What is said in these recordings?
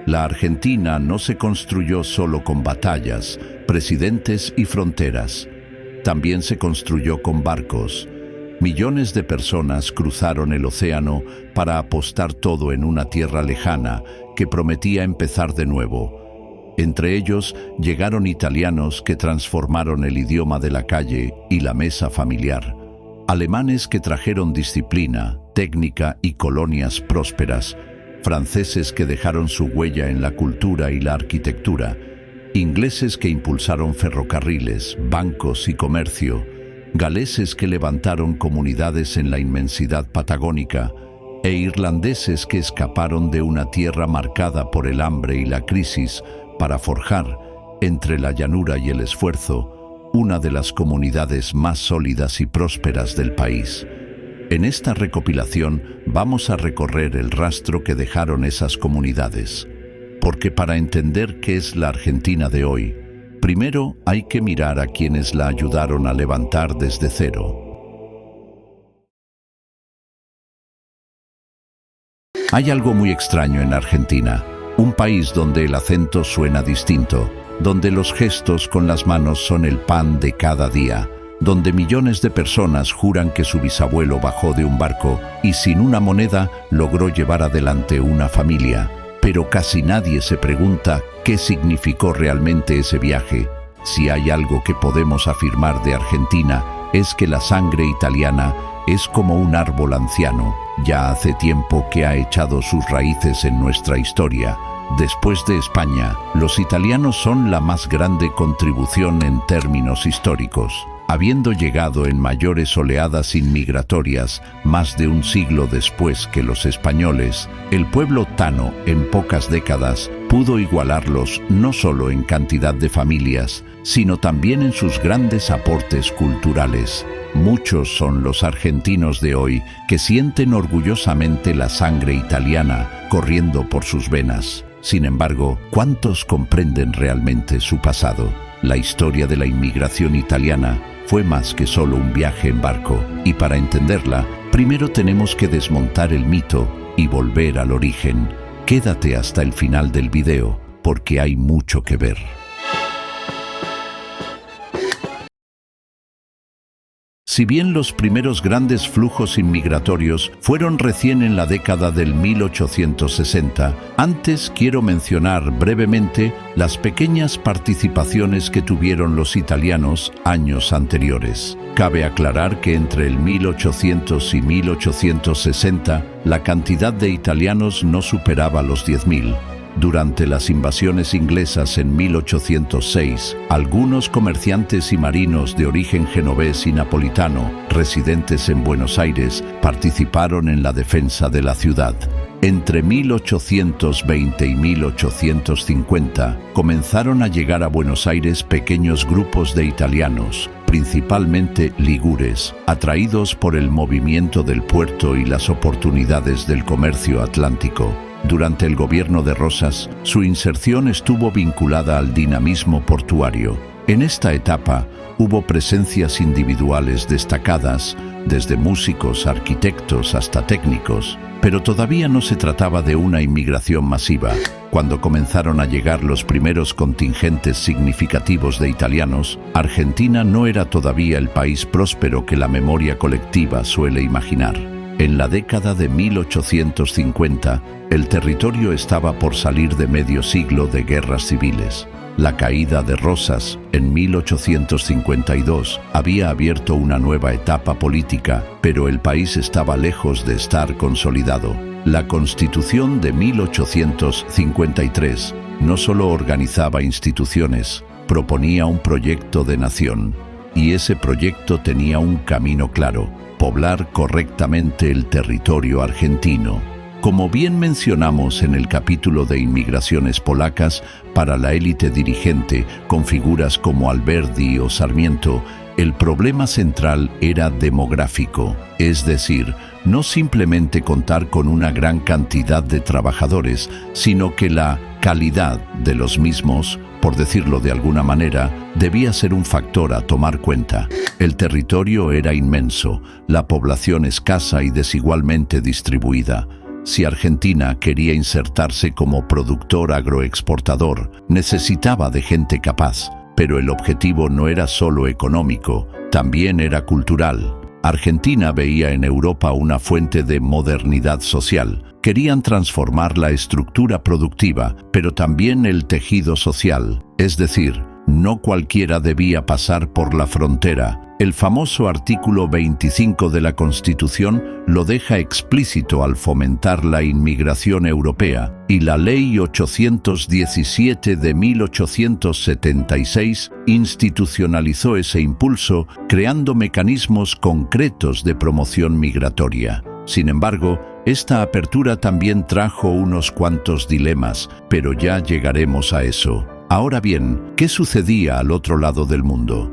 La Argentina no se construyó solo con batallas, presidentes y fronteras. También se construyó con barcos. Millones de personas cruzaron el océano para apostar todo en una tierra lejana que prometía empezar de nuevo. Entre ellos llegaron italianos que transformaron el idioma de la calle y la mesa familiar. Alemanes que trajeron disciplina, técnica y colonias prósperas. Franceses que dejaron su huella en la cultura y la arquitectura. Ingleses que impulsaron ferrocarriles, bancos y comercio. Galeses que levantaron comunidades en la inmensidad patagónica. E irlandeses que escaparon de una tierra marcada por el hambre y la crisis para forjar, entre la llanura y el esfuerzo, una de las comunidades más sólidas y prósperas del país. En esta recopilación vamos a recorrer el rastro que dejaron esas comunidades. Porque para entender qué es la Argentina de hoy, primero hay que mirar a quienes la ayudaron a levantar desde cero. Hay algo muy extraño en Argentina, un país donde el acento suena distinto, donde los gestos con las manos son el pan de cada día, donde millones de personas juran que su bisabuelo bajó de un barco y sin una moneda logró llevar adelante una familia. Pero casi nadie se pregunta qué significó realmente ese viaje. Si hay algo que podemos afirmar de Argentina, es que la sangre italiana es como un árbol anciano. Ya hace tiempo que ha echado sus raíces en nuestra historia. Después de España, los italianos son la más grande contribución en términos históricos. Habiendo llegado en mayores oleadas inmigratorias más de un siglo después que los españoles, el pueblo tano en pocas décadas pudo igualarlos no solo en cantidad de familias, sino también en sus grandes aportes culturales. Muchos son los argentinos de hoy que sienten orgullosamente la sangre italiana corriendo por sus venas. Sin embargo, ¿cuántos comprenden realmente su pasado? La historia de la inmigración italiana fue más que solo un viaje en barco, y para entenderla, primero tenemos que desmontar el mito y volver al origen. Quédate hasta el final del video, porque hay mucho que ver. Si bien los primeros grandes flujos inmigratorios fueron recién en la década del 1860, antes quiero mencionar brevemente las pequeñas participaciones que tuvieron los italianos años anteriores. Cabe aclarar que entre el 1800 y 1860, la cantidad de italianos no superaba los 10.000. Durante las invasiones inglesas en 1806, algunos comerciantes y marinos de origen genovés y napolitano, residentes en Buenos Aires, participaron en la defensa de la ciudad. Entre 1820 y 1850, comenzaron a llegar a Buenos Aires pequeños grupos de italianos, principalmente ligures, atraídos por el movimiento del puerto y las oportunidades del comercio atlántico. Durante el gobierno de Rosas, su inserción estuvo vinculada al dinamismo portuario. En esta etapa, hubo presencias individuales destacadas, desde músicos, arquitectos hasta técnicos, pero todavía no se trataba de una inmigración masiva. Cuando comenzaron a llegar los primeros contingentes significativos de italianos, Argentina no era todavía el país próspero que la memoria colectiva suele imaginar. En la década de 1850, el territorio estaba por salir de medio siglo de guerras civiles. La caída de Rosas en 1852 había abierto una nueva etapa política, pero el país estaba lejos de estar consolidado. La Constitución de 1853 no solo organizaba instituciones, proponía un proyecto de nación. Y ese proyecto tenía un camino claro: poblar correctamente el territorio argentino. Como bien mencionamos en el capítulo de inmigraciones polacas, para la élite dirigente, con figuras como Alberdi o Sarmiento, el problema central era demográfico, es decir, no simplemente contar con una gran cantidad de trabajadores, sino que la calidad de los mismos, por decirlo de alguna manera, debía ser un factor a tomar cuenta. El territorio era inmenso, la población escasa y desigualmente distribuida. Si Argentina quería insertarse como productor agroexportador, necesitaba de gente capaz, pero el objetivo no era solo económico, también era cultural. Argentina veía en Europa una fuente de modernidad social. Querían transformar la estructura productiva, pero también el tejido social, es decir, no cualquiera debía pasar por la frontera. El famoso artículo 25 de la Constitución lo deja explícito al fomentar la inmigración europea, y la Ley 817 de 1876 institucionalizó ese impulso, creando mecanismos concretos de promoción migratoria. Sin embargo, esta apertura también trajo unos cuantos dilemas, pero ya llegaremos a eso. Ahora bien, ¿qué sucedía al otro lado del mundo?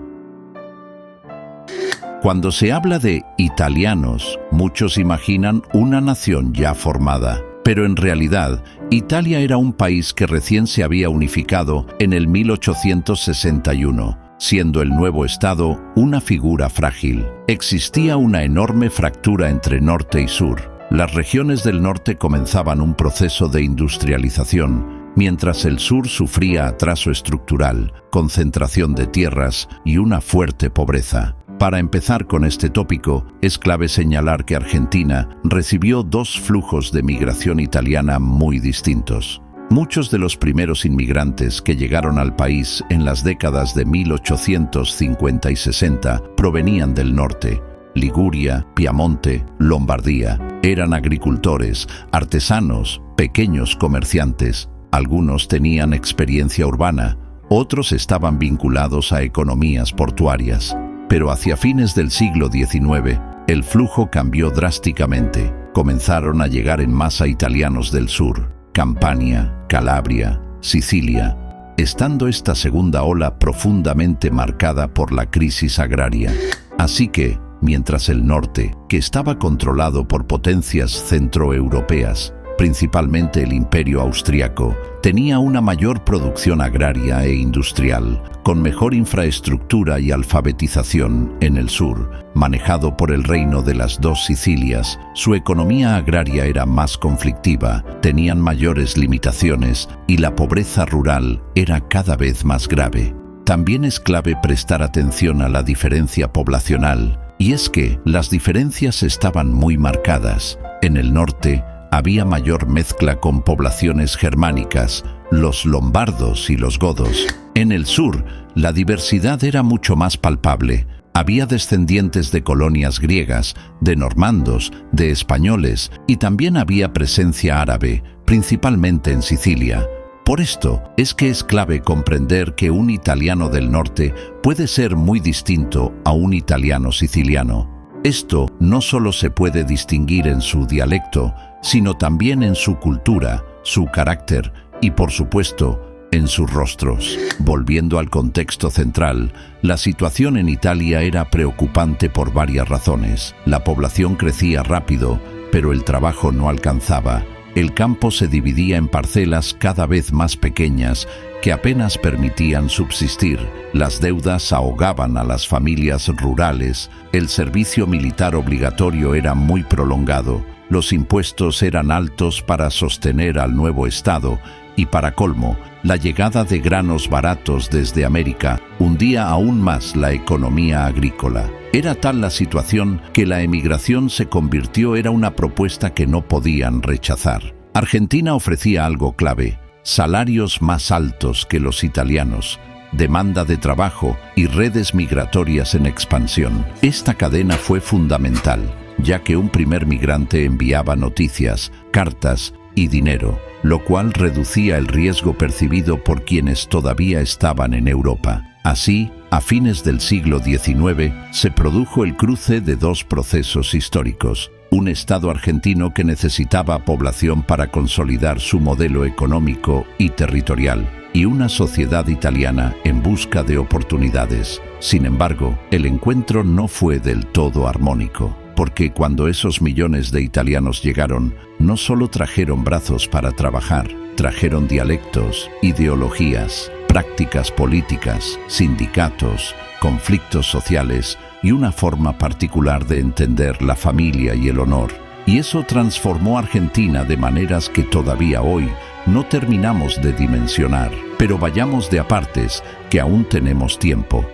Cuando se habla de italianos, muchos imaginan una nación ya formada. Pero en realidad, Italia era un país que recién se había unificado en el 1861, siendo el nuevo Estado una figura frágil. Existía una enorme fractura entre norte y sur. Las regiones del norte comenzaban un proceso de industrialización, mientras el sur sufría atraso estructural, concentración de tierras y una fuerte pobreza. Para empezar con este tópico, es clave señalar que Argentina recibió dos flujos de migración italiana muy distintos. Muchos de los primeros inmigrantes que llegaron al país en las décadas de 1850 y 60 provenían del norte. Liguria, Piamonte, Lombardía. Eran agricultores, artesanos, pequeños comerciantes. Algunos tenían experiencia urbana, otros estaban vinculados a economías portuarias. Pero hacia fines del siglo XIX, el flujo cambió drásticamente. Comenzaron a llegar en masa italianos del sur, Campania, Calabria, Sicilia, estando esta segunda ola profundamente marcada por la crisis agraria. Así que, mientras el norte, que estaba controlado por potencias centroeuropeas, principalmente el Imperio Austriaco, tenía una mayor producción agraria e industrial, con mejor infraestructura y alfabetización en el sur, manejado por el Reino de las Dos Sicilias. Su economía agraria era más conflictiva, tenían mayores limitaciones y la pobreza rural era cada vez más grave. También es clave prestar atención a la diferencia poblacional, y es que las diferencias estaban muy marcadas. En el norte, había mayor mezcla con poblaciones germánicas, los lombardos y los godos. En el sur, la diversidad era mucho más palpable. Había descendientes de colonias griegas, de normandos, de españoles, y también había presencia árabe, principalmente en Sicilia. Por esto es que es clave comprender que un italiano del norte puede ser muy distinto a un italiano siciliano. Esto no solo se puede distinguir en su dialecto, sino también en su cultura, su carácter y, por supuesto, en sus rostros. Volviendo al contexto central, la situación en Italia era preocupante por varias razones. La población crecía rápido, pero el trabajo no alcanzaba. El campo se dividía en parcelas cada vez más pequeñas que apenas permitían subsistir. Las deudas ahogaban a las familias rurales. El servicio militar obligatorio era muy prolongado. Los impuestos eran altos para sostener al nuevo Estado y, para colmo, la llegada de granos baratos desde América hundía aún más la economía agrícola. Era tal la situación que la emigración se convirtió en una propuesta que no podían rechazar. Argentina ofrecía algo clave: salarios más altos que los italianos, demanda de trabajo y redes migratorias en expansión. Esta cadena fue fundamental, ya que un primer migrante enviaba noticias, cartas y dinero, lo cual reducía el riesgo percibido por quienes todavía estaban en Europa. Así, a fines del siglo XIX, se produjo el cruce de dos procesos históricos: un Estado argentino que necesitaba población para consolidar su modelo económico y territorial, y una sociedad italiana en busca de oportunidades. Sin embargo, el encuentro no fue del todo armónico, porque cuando esos millones de italianos llegaron, no solo trajeron brazos para trabajar, trajeron dialectos, ideologías, prácticas políticas, sindicatos, conflictos sociales y una forma particular de entender la familia y el honor. Y eso transformó Argentina de maneras que todavía hoy no terminamos de dimensionar. Pero vayamos de apartes, que aún tenemos tiempo.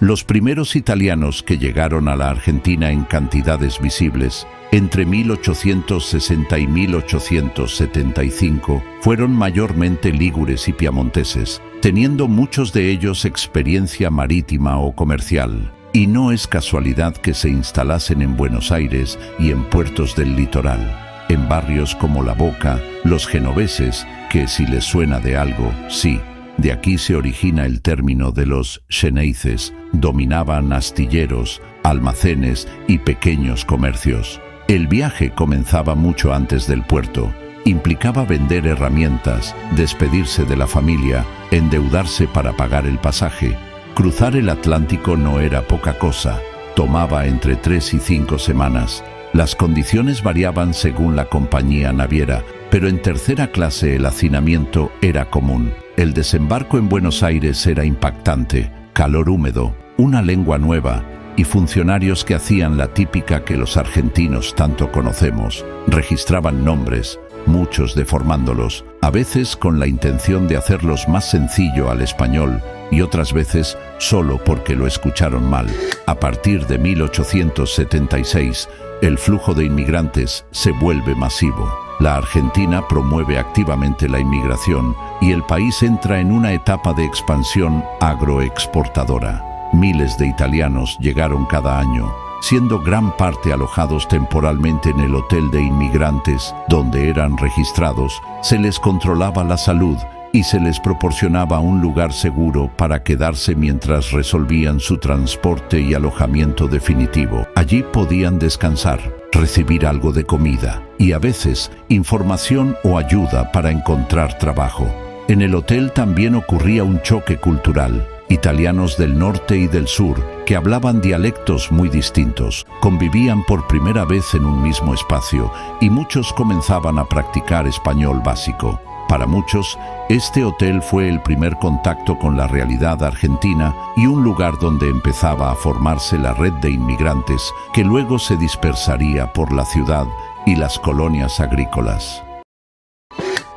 Los primeros italianos que llegaron a la Argentina en cantidades visibles, entre 1860 y 1875, fueron mayormente lígures y piamonteses, teniendo muchos de ellos experiencia marítima o comercial. Y no es casualidad que se instalasen en Buenos Aires y en puertos del litoral. En barrios como La Boca, los genoveses, que si les suena de algo, sí, de aquí se origina el término de los xeneices, dominaban astilleros, almacenes y pequeños comercios. El viaje comenzaba mucho antes del puerto. Implicaba vender herramientas, despedirse de la familia, endeudarse para pagar el pasaje. Cruzar el Atlántico no era poca cosa. Tomaba entre 3 y 5 semanas. Las condiciones variaban según la compañía naviera, pero en tercera clase el hacinamiento era común. El desembarco en Buenos Aires era impactante, calor húmedo, una lengua nueva y funcionarios que hacían la típica que los argentinos tanto conocemos. Registraban nombres, muchos deformándolos, a veces con la intención de hacerlos más sencillo al español y otras veces solo porque lo escucharon mal. A partir de 1876, el flujo de inmigrantes se vuelve masivo. La Argentina promueve activamente la inmigración y el país entra en una etapa de expansión agroexportadora. Miles de italianos llegaron cada año, siendo gran parte alojados temporalmente en el hotel de inmigrantes, donde eran registrados, se les controlaba la salud y se les proporcionaba un lugar seguro para quedarse mientras resolvían su transporte y alojamiento definitivo. Allí podían descansar, recibir algo de comida y a veces información o ayuda para encontrar trabajo. En el hotel también ocurría un choque cultural. Italianos del norte y del sur, que hablaban dialectos muy distintos, convivían por primera vez en un mismo espacio y muchos comenzaban a practicar español básico. Para muchos, este hotel fue el primer contacto con la realidad argentina y un lugar donde empezaba a formarse la red de inmigrantes que luego se dispersaría por la ciudad y las colonias agrícolas.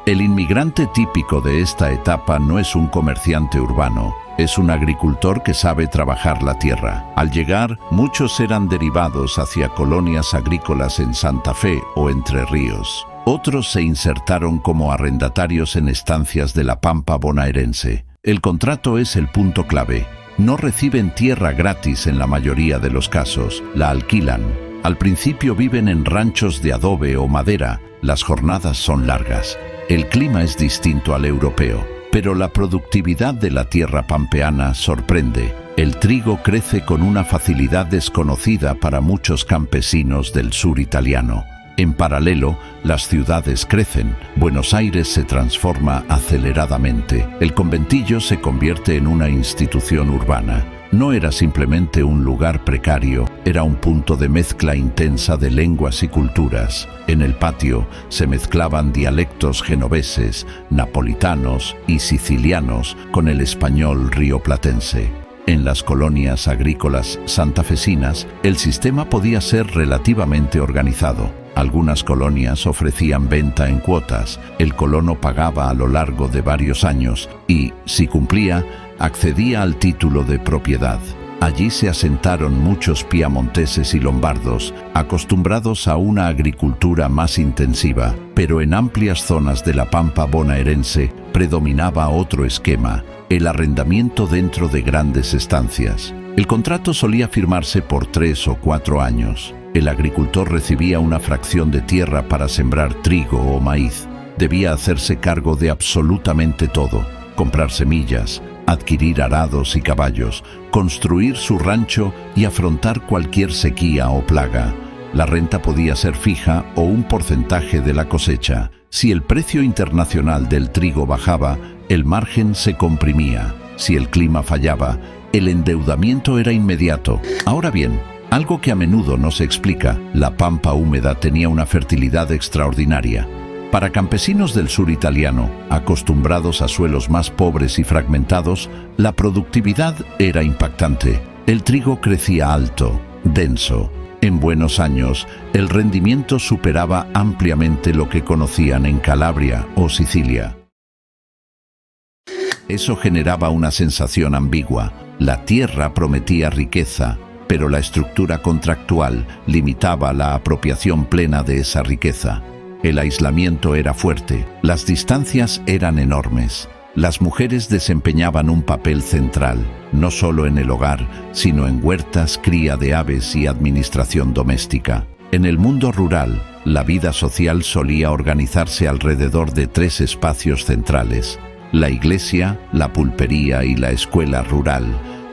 El inmigrante típico de esta etapa no es un comerciante urbano, es un agricultor que sabe trabajar la tierra. Al llegar, muchos eran derivados hacia colonias agrícolas en Santa Fe o Entre Ríos. Otros se insertaron como arrendatarios en estancias de la pampa bonaerense. El contrato es el punto clave. No reciben tierra gratis en la mayoría de los casos, la alquilan. Al principio viven en ranchos de adobe o madera. Las jornadas son largas. El clima es distinto al europeo, pero la productividad de la tierra pampeana sorprende. El trigo crece con una facilidad desconocida para muchos campesinos del sur italiano. En paralelo, las ciudades crecen. Buenos Aires se transforma aceleradamente. El conventillo se convierte en una institución urbana. No era simplemente un lugar precario, era un punto de mezcla intensa de lenguas y culturas. En el patio se mezclaban dialectos genoveses, napolitanos y sicilianos con el español rioplatense. En las colonias agrícolas santafesinas, el sistema podía ser relativamente organizado. Algunas colonias ofrecían venta en cuotas, el colono pagaba a lo largo de varios años y, si cumplía, accedía al título de propiedad. Allí se asentaron muchos piamonteses y lombardos, acostumbrados a una agricultura más intensiva, pero en amplias zonas de la pampa bonaerense predominaba otro esquema, el arrendamiento dentro de grandes estancias. El contrato solía firmarse por 3 o 4 años. El agricultor recibía una fracción de tierra para sembrar trigo o maíz. Debía hacerse cargo de absolutamente todo: comprar semillas, adquirir arados y caballos, construir su rancho y afrontar cualquier sequía o plaga. La renta podía ser fija o un porcentaje de la cosecha. Si el precio internacional del trigo bajaba, el margen se comprimía. Si el clima fallaba, el endeudamiento era inmediato. Ahora bien, algo que a menudo no se explica: la pampa húmeda tenía una fertilidad extraordinaria. Para campesinos del sur italiano, acostumbrados a suelos más pobres y fragmentados, la productividad era impactante. El trigo crecía alto, denso, En buenos años, el rendimiento superaba ampliamente lo que conocían en Calabria o Sicilia. Eso generaba una sensación ambigua. La tierra prometía riqueza, pero la estructura contractual limitaba la apropiación plena de esa riqueza. El aislamiento era fuerte, las distancias eran enormes. Las mujeres desempeñaban un papel central, no solo en el hogar, sino en huertas, cría de aves y administración doméstica. En el mundo rural, la vida social solía organizarse alrededor de 3 espacios centrales: la iglesia, la pulpería y la escuela rural,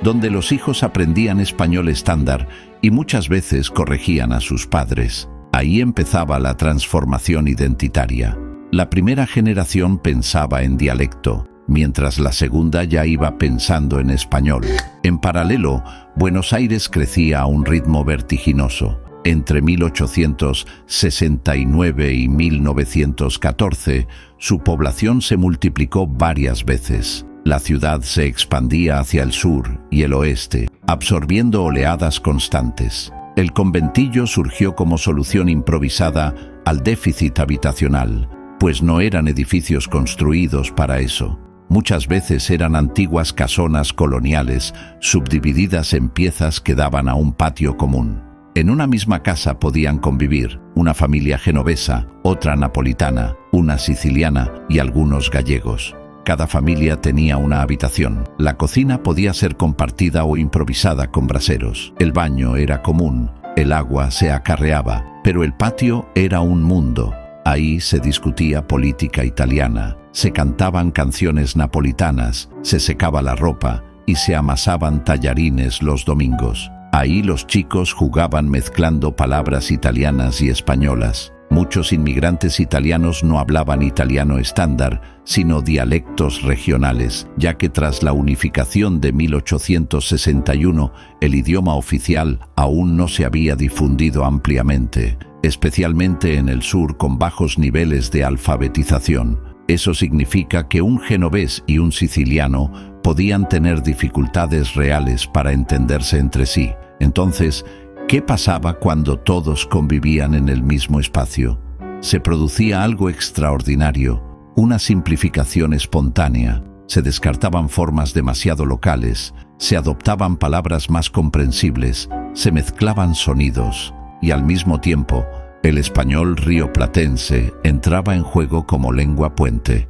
donde los hijos aprendían español estándar y muchas veces corregían a sus padres. Ahí empezaba la transformación identitaria. La primera generación pensaba en dialecto, mientras la segunda ya iba pensando en español. En paralelo, Buenos Aires crecía a un ritmo vertiginoso. Entre 1869 y 1914, su población se multiplicó varias veces. La ciudad se expandía hacia el sur y el oeste, absorbiendo oleadas constantes. El conventillo surgió como solución improvisada al déficit habitacional, pues no eran edificios construidos para eso. Muchas veces eran antiguas casonas coloniales, subdivididas en piezas que daban a un patio común. En una misma casa podían convivir una familia genovesa, otra napolitana, una siciliana y algunos gallegos. Cada familia tenía una habitación. La cocina podía ser compartida o improvisada con braseros. El baño era común, el agua se acarreaba, pero el patio era un mundo. Ahí se discutía política italiana, se cantaban canciones napolitanas, se secaba la ropa y se amasaban tallarines los domingos. Ahí los chicos jugaban mezclando palabras italianas y españolas. Muchos inmigrantes italianos no hablaban italiano estándar, sino dialectos regionales, ya que tras la unificación de 1861, el idioma oficial aún no se había difundido ampliamente, especialmente en el sur con bajos niveles de alfabetización. Eso significa que un genovés y un siciliano podían tener dificultades reales para entenderse entre sí. Entonces, ¿qué pasaba cuando todos convivían en el mismo espacio? Se producía algo extraordinario, una simplificación espontánea. Se descartaban formas demasiado locales, se adoptaban palabras más comprensibles, se mezclaban sonidos, y al mismo tiempo, el español rioplatense entraba en juego como lengua puente.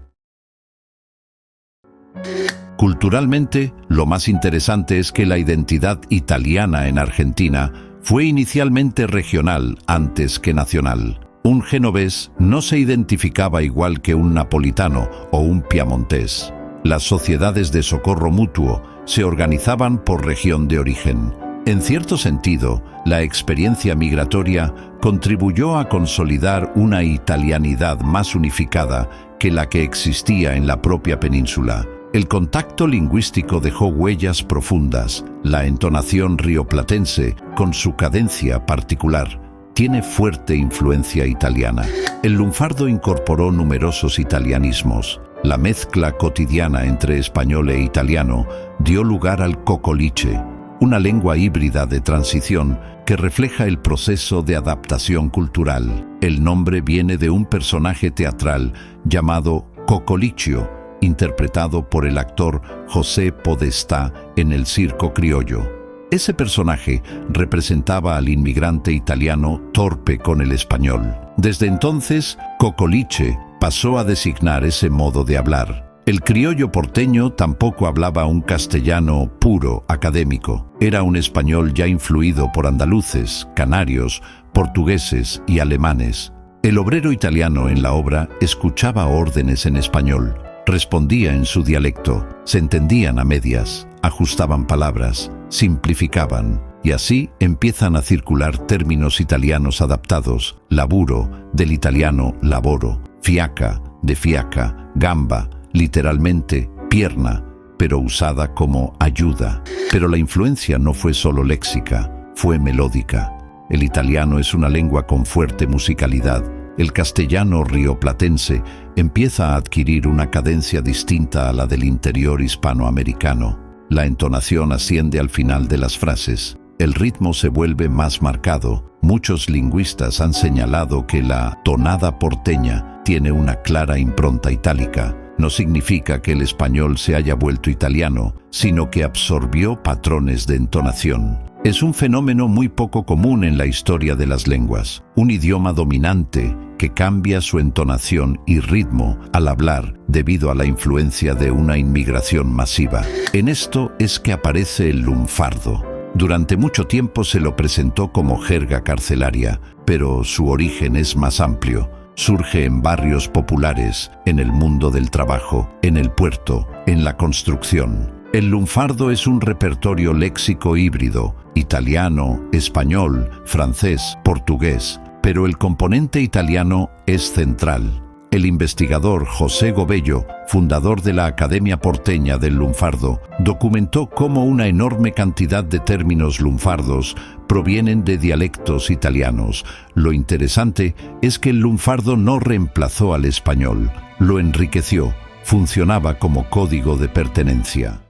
Culturalmente, lo más interesante es que la identidad italiana en Argentina fue inicialmente regional antes que nacional. Un genovés no se identificaba igual que un napolitano o un piamontés. Las sociedades de socorro mutuo se organizaban por región de origen. En cierto sentido, la experiencia migratoria contribuyó a consolidar una italianidad más unificada que la que existía en la propia península. El contacto lingüístico dejó huellas profundas. La entonación rioplatense, con su cadencia particular, tiene fuerte influencia italiana. El lunfardo incorporó numerosos italianismos. La mezcla cotidiana entre español e italiano dio lugar al cocoliche, una lengua híbrida de transición que refleja el proceso de adaptación cultural. El nombre viene de un personaje teatral llamado Cocolicchio, interpretado por el actor José Podestá en el Circo Criollo. Ese personaje representaba al inmigrante italiano torpe con el español. Desde entonces, cocoliche pasó a designar ese modo de hablar. El criollo porteño tampoco hablaba un castellano puro, académico. Era un español ya influido por andaluces, canarios, portugueses y alemanes. El obrero italiano en la obra escuchaba órdenes en español. Respondía en su dialecto, se entendían a medias, ajustaban palabras, simplificaban, y así empiezan a circular términos italianos adaptados: laburo, del italiano lavoro, fiaca, de fiaca, gamba, literalmente pierna, pero usada como ayuda. Pero la influencia no fue solo léxica, fue melódica. El italiano es una lengua con fuerte musicalidad. El castellano rioplatense empieza a adquirir una cadencia distinta a la del interior hispanoamericano. La entonación asciende al final de las frases. El ritmo se vuelve más marcado Muchos lingüistas han señalado que la tonada porteña tiene una clara impronta itálica. No significa que el español se haya vuelto italiano, sino que absorbió patrones de entonación. Es un fenómeno muy poco común en la historia de las lenguas. Un idioma dominante que cambia su entonación y ritmo al hablar debido a la influencia de una inmigración masiva. En esto es que aparece el lunfardo. Durante mucho tiempo se lo presentó como jerga carcelaria, pero su origen es más amplio. Surge en barrios populares, en el mundo del trabajo, en el puerto, en la construcción. El lunfardo es un repertorio léxico híbrido, italiano, español, francés, portugués, pero el componente italiano es central. El investigador José Gobello, fundador de la Academia Porteña del Lunfardo, documentó cómo una enorme cantidad de términos lunfardos provienen de dialectos italianos. Lo interesante es que el lunfardo no reemplazó al español, lo enriqueció, funcionaba como código de pertenencia.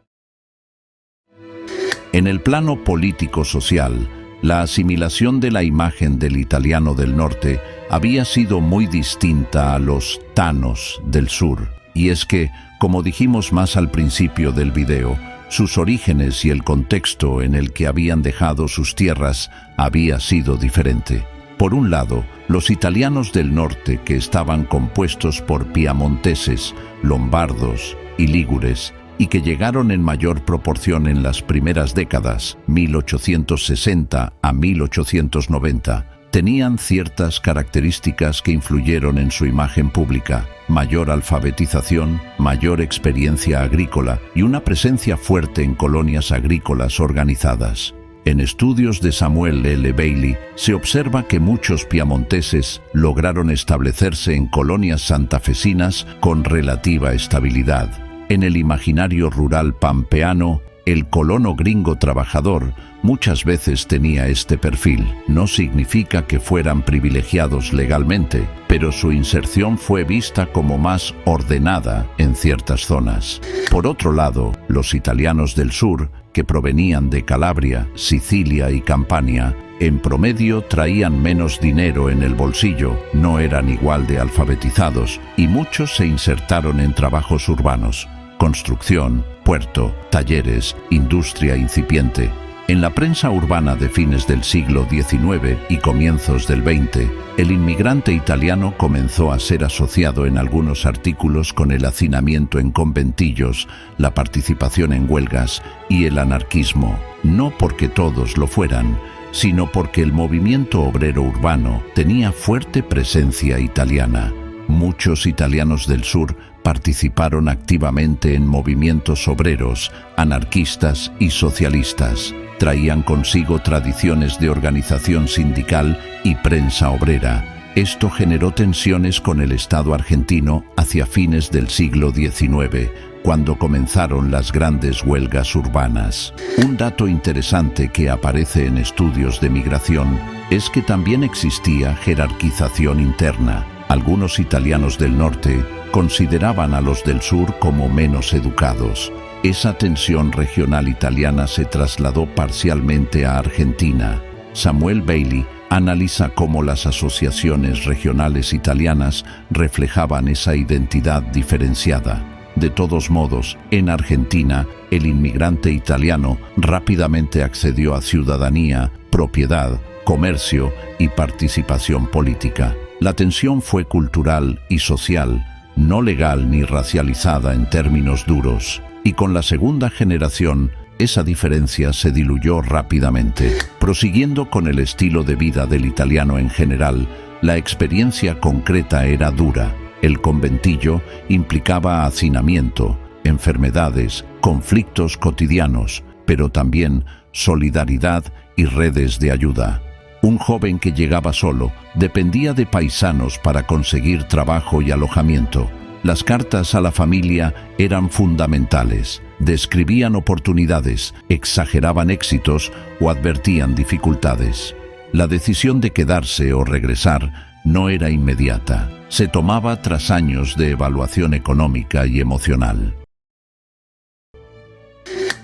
En el plano político-social, la asimilación de la imagen del italiano del norte había sido muy distinta a los tanos del sur. Y es que, como dijimos más al principio del video, sus orígenes y el contexto en el que habían dejado sus tierras había sido diferente. Por un lado, los italianos del norte, que estaban compuestos por piamonteses, lombardos y lígures, y que llegaron en mayor proporción en las primeras décadas, 1860 a 1890, tenían ciertas características que influyeron en su imagen pública: mayor alfabetización, mayor experiencia agrícola y una presencia fuerte en colonias agrícolas organizadas. En estudios de Samuel L. Bailey se observa que muchos piamonteses lograron establecerse en colonias santafesinas con relativa estabilidad. En el imaginario rural pampeano, el colono gringo trabajador muchas veces tenía este perfil. No significa que fueran privilegiados legalmente, pero su inserción fue vista como más ordenada en ciertas zonas. Por otro lado, los italianos del sur, que provenían de Calabria, Sicilia y Campania, en promedio traían menos dinero en el bolsillo, no eran igual de alfabetizados y muchos se insertaron en trabajos urbanos: construcción, puerto, talleres, industria incipiente. En la prensa urbana de fines del siglo XIX y comienzos del XX, el inmigrante italiano comenzó a ser asociado en algunos artículos con el hacinamiento en conventillos, la participación en huelgas y el anarquismo, no porque todos lo fueran, sino porque el movimiento obrero urbano tenía fuerte presencia italiana. Muchos italianos del sur participaron activamente en movimientos obreros, anarquistas y socialistas. Traían consigo tradiciones de organización sindical y prensa obrera. Esto generó tensiones con el Estado argentino hacia fines del siglo XIX, cuando comenzaron las grandes huelgas urbanas. Un dato interesante que aparece en estudios de migración es que también existía jerarquización interna. Algunos italianos del norte consideraban a los del sur como menos educados. Esa tensión regional italiana se trasladó parcialmente a Argentina. Samuel Bailey analiza cómo las asociaciones regionales italianas reflejaban esa identidad diferenciada. De todos modos, en Argentina, el inmigrante italiano rápidamente accedió a ciudadanía, propiedad, comercio y participación política. La tensión fue cultural y social, no legal ni racializada en términos duros. Y con la segunda generación, esa diferencia se diluyó rápidamente. Prosiguiendo con el estilo de vida del italiano en general, la experiencia concreta era dura. El conventillo implicaba hacinamiento, enfermedades, conflictos cotidianos, pero también solidaridad y redes de ayuda. Un joven que llegaba solo dependía de paisanos para conseguir trabajo y alojamiento. Las cartas a la familia eran fundamentales. Describían oportunidades, exageraban éxitos o advertían dificultades. La decisión de quedarse o regresar no era inmediata. Se tomaba tras años de evaluación económica y emocional.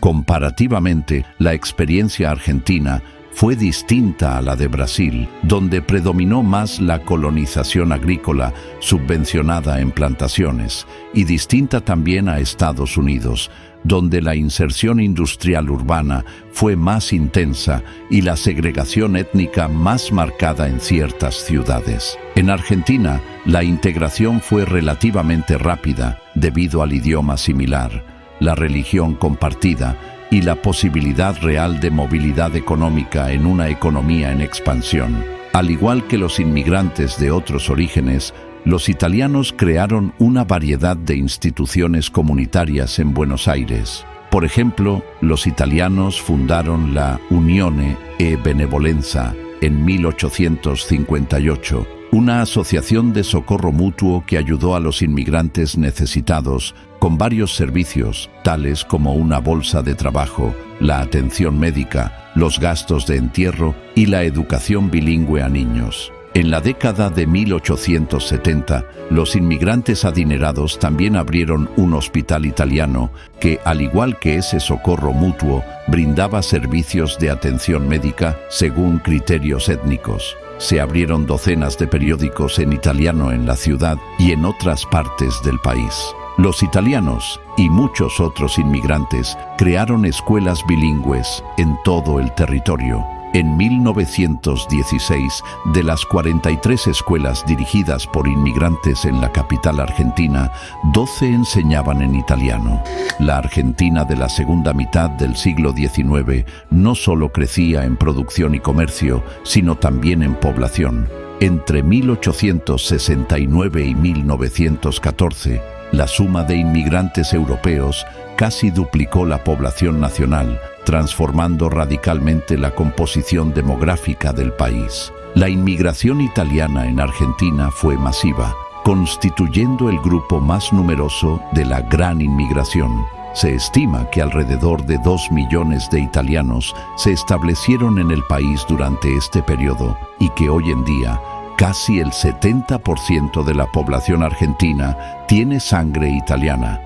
Comparativamente, la experiencia argentina fue distinta a la de Brasil, donde predominó más la colonización agrícola subvencionada en plantaciones, y distinta también a Estados Unidos, donde la inserción industrial urbana fue más intensa y la segregación étnica más marcada en ciertas ciudades. En Argentina, la integración fue relativamente rápida debido al idioma similar, la religión compartida y la posibilidad real de movilidad económica en una economía en expansión. Al igual que los inmigrantes de otros orígenes, los italianos crearon una variedad de instituciones comunitarias en Buenos Aires. Por ejemplo, los italianos fundaron la Unione e Benevolenza en 1858, una asociación de socorro mutuo que ayudó a los inmigrantes necesitados con varios servicios, tales como una bolsa de trabajo, la atención médica, los gastos de entierro y la educación bilingüe a niños. En la década de 1870, los inmigrantes adinerados también abrieron un hospital italiano que, al igual que ese socorro mutuo, brindaba servicios de atención médica según criterios étnicos. Se abrieron docenas de periódicos en italiano en la ciudad y en otras partes del país. Los italianos y muchos otros inmigrantes crearon escuelas bilingües en todo el territorio. En 1916, de las 43 escuelas dirigidas por inmigrantes en la capital argentina, 12 enseñaban en italiano. La Argentina de la segunda mitad del siglo XIX no solo crecía en producción y comercio, sino también en población. Entre 1869 y 1914, la suma de inmigrantes europeos casi duplicó la población nacional, transformando radicalmente la composición demográfica del país. La inmigración italiana en Argentina fue masiva, constituyendo el grupo más numeroso de la Gran Inmigración. Se estima que alrededor de 2 millones de italianos se establecieron en el país durante este periodo y que hoy en día casi el 70% de la población argentina tiene sangre italiana.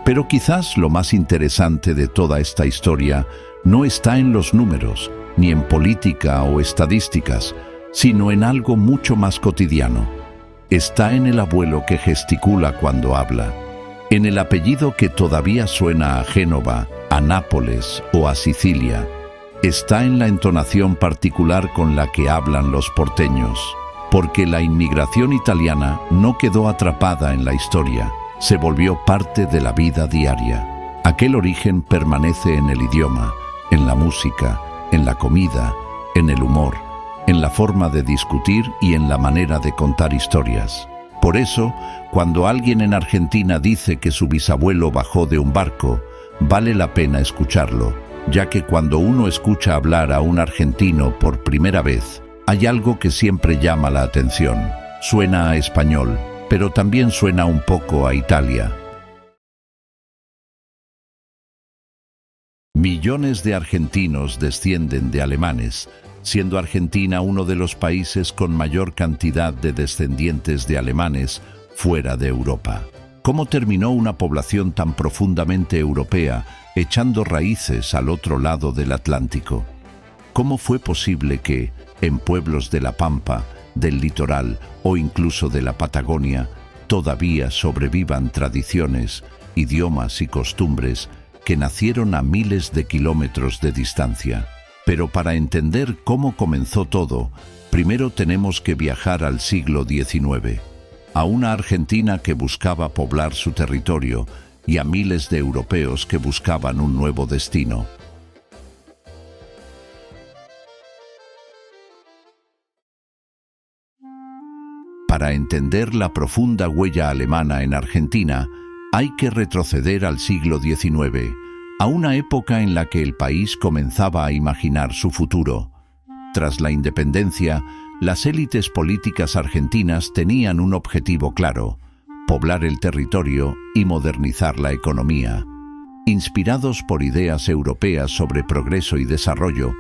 Pero quizás lo más interesante de toda esta historia no está en los números, ni en política o estadísticas, sino en algo mucho más cotidiano. Está en el abuelo que gesticula cuando habla, en el apellido que todavía suena a Génova, a Nápoles o a Sicilia. Está en la entonación particular con la que hablan los porteños, porque la inmigración italiana no quedó atrapada en la historia, se volvió parte de la vida diaria. Aquel origen permanece en el idioma, en la música, en la comida, en el humor, en la forma de discutir y en la manera de contar historias. Por eso, cuando alguien en Argentina dice que su bisabuelo bajó de un barco, vale la pena escucharlo, ya que cuando uno escucha hablar a un argentino por primera vez, hay algo que siempre llama la atención. Suena a español, pero también suena un poco a Italia. Millones de argentinos descienden de alemanes, siendo Argentina uno de los países con mayor cantidad de descendientes de alemanes fuera de Europa. ¿Cómo terminó una población tan profundamente europea echando raíces al otro lado del Atlántico? ¿Cómo fue posible que, en pueblos de la Pampa, del litoral o incluso de la Patagonia, todavía sobrevivan tradiciones, idiomas y costumbres que nacieron a miles de kilómetros de distancia? Pero para entender cómo comenzó todo, primero tenemos que viajar al siglo XIX, a una Argentina que buscaba poblar su territorio y a miles de europeos que buscaban un nuevo destino. Para entender la profunda huella alemana en Argentina, hay que retroceder al siglo XIX, a una época en la que el país comenzaba a imaginar su futuro. Tras la independencia, las élites políticas argentinas tenían un objetivo claro: poblar el territorio y modernizar la economía. Inspirados por ideas europeas sobre progreso y desarrollo,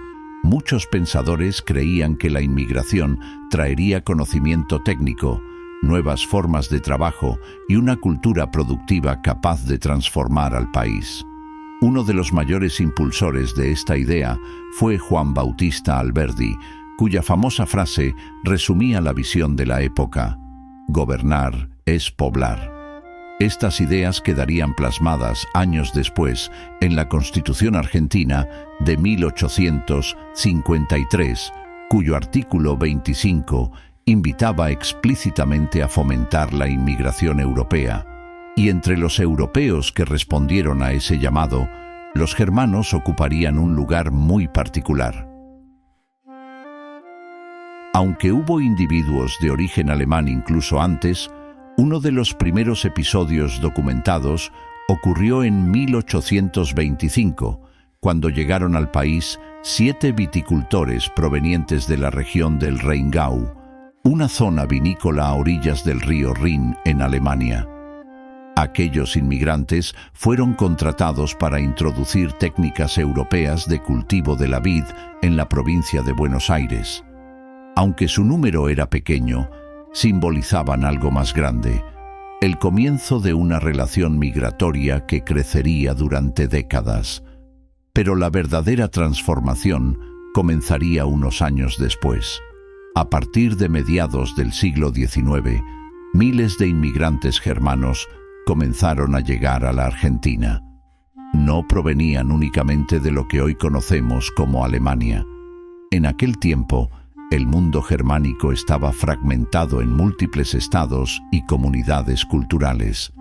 muchos pensadores creían que la inmigración traería conocimiento técnico, nuevas formas de trabajo y una cultura productiva capaz de transformar al país. Uno de los mayores impulsores de esta idea fue Juan Bautista Alberdi, cuya famosa frase resumía la visión de la época: gobernar es poblar. Estas ideas quedarían plasmadas años después en la Constitución argentina de 1853, cuyo artículo 25 invitaba explícitamente a fomentar la inmigración europea. Y entre los europeos que respondieron a ese llamado, los germanos ocuparían un lugar muy particular. Aunque hubo individuos de origen alemán incluso antes, uno de los primeros episodios documentados ocurrió en 1825, cuando llegaron al país 7 viticultores provenientes de la región del Rheingau, una zona vinícola a orillas del río Rin en Alemania. Aquellos inmigrantes fueron contratados para introducir técnicas europeas de cultivo de la vid en la provincia de Buenos Aires. Aunque su número era pequeño, simbolizaban algo más grande: el comienzo de una relación migratoria que crecería durante décadas. Pero la verdadera transformación comenzaría unos años después. A partir de mediados del siglo XIX, miles de inmigrantes germanos comenzaron a llegar a la Argentina. No provenían únicamente de lo que hoy conocemos como Alemania. En aquel tiempo, el mundo germánico estaba fragmentado en múltiples estados y comunidades culturales.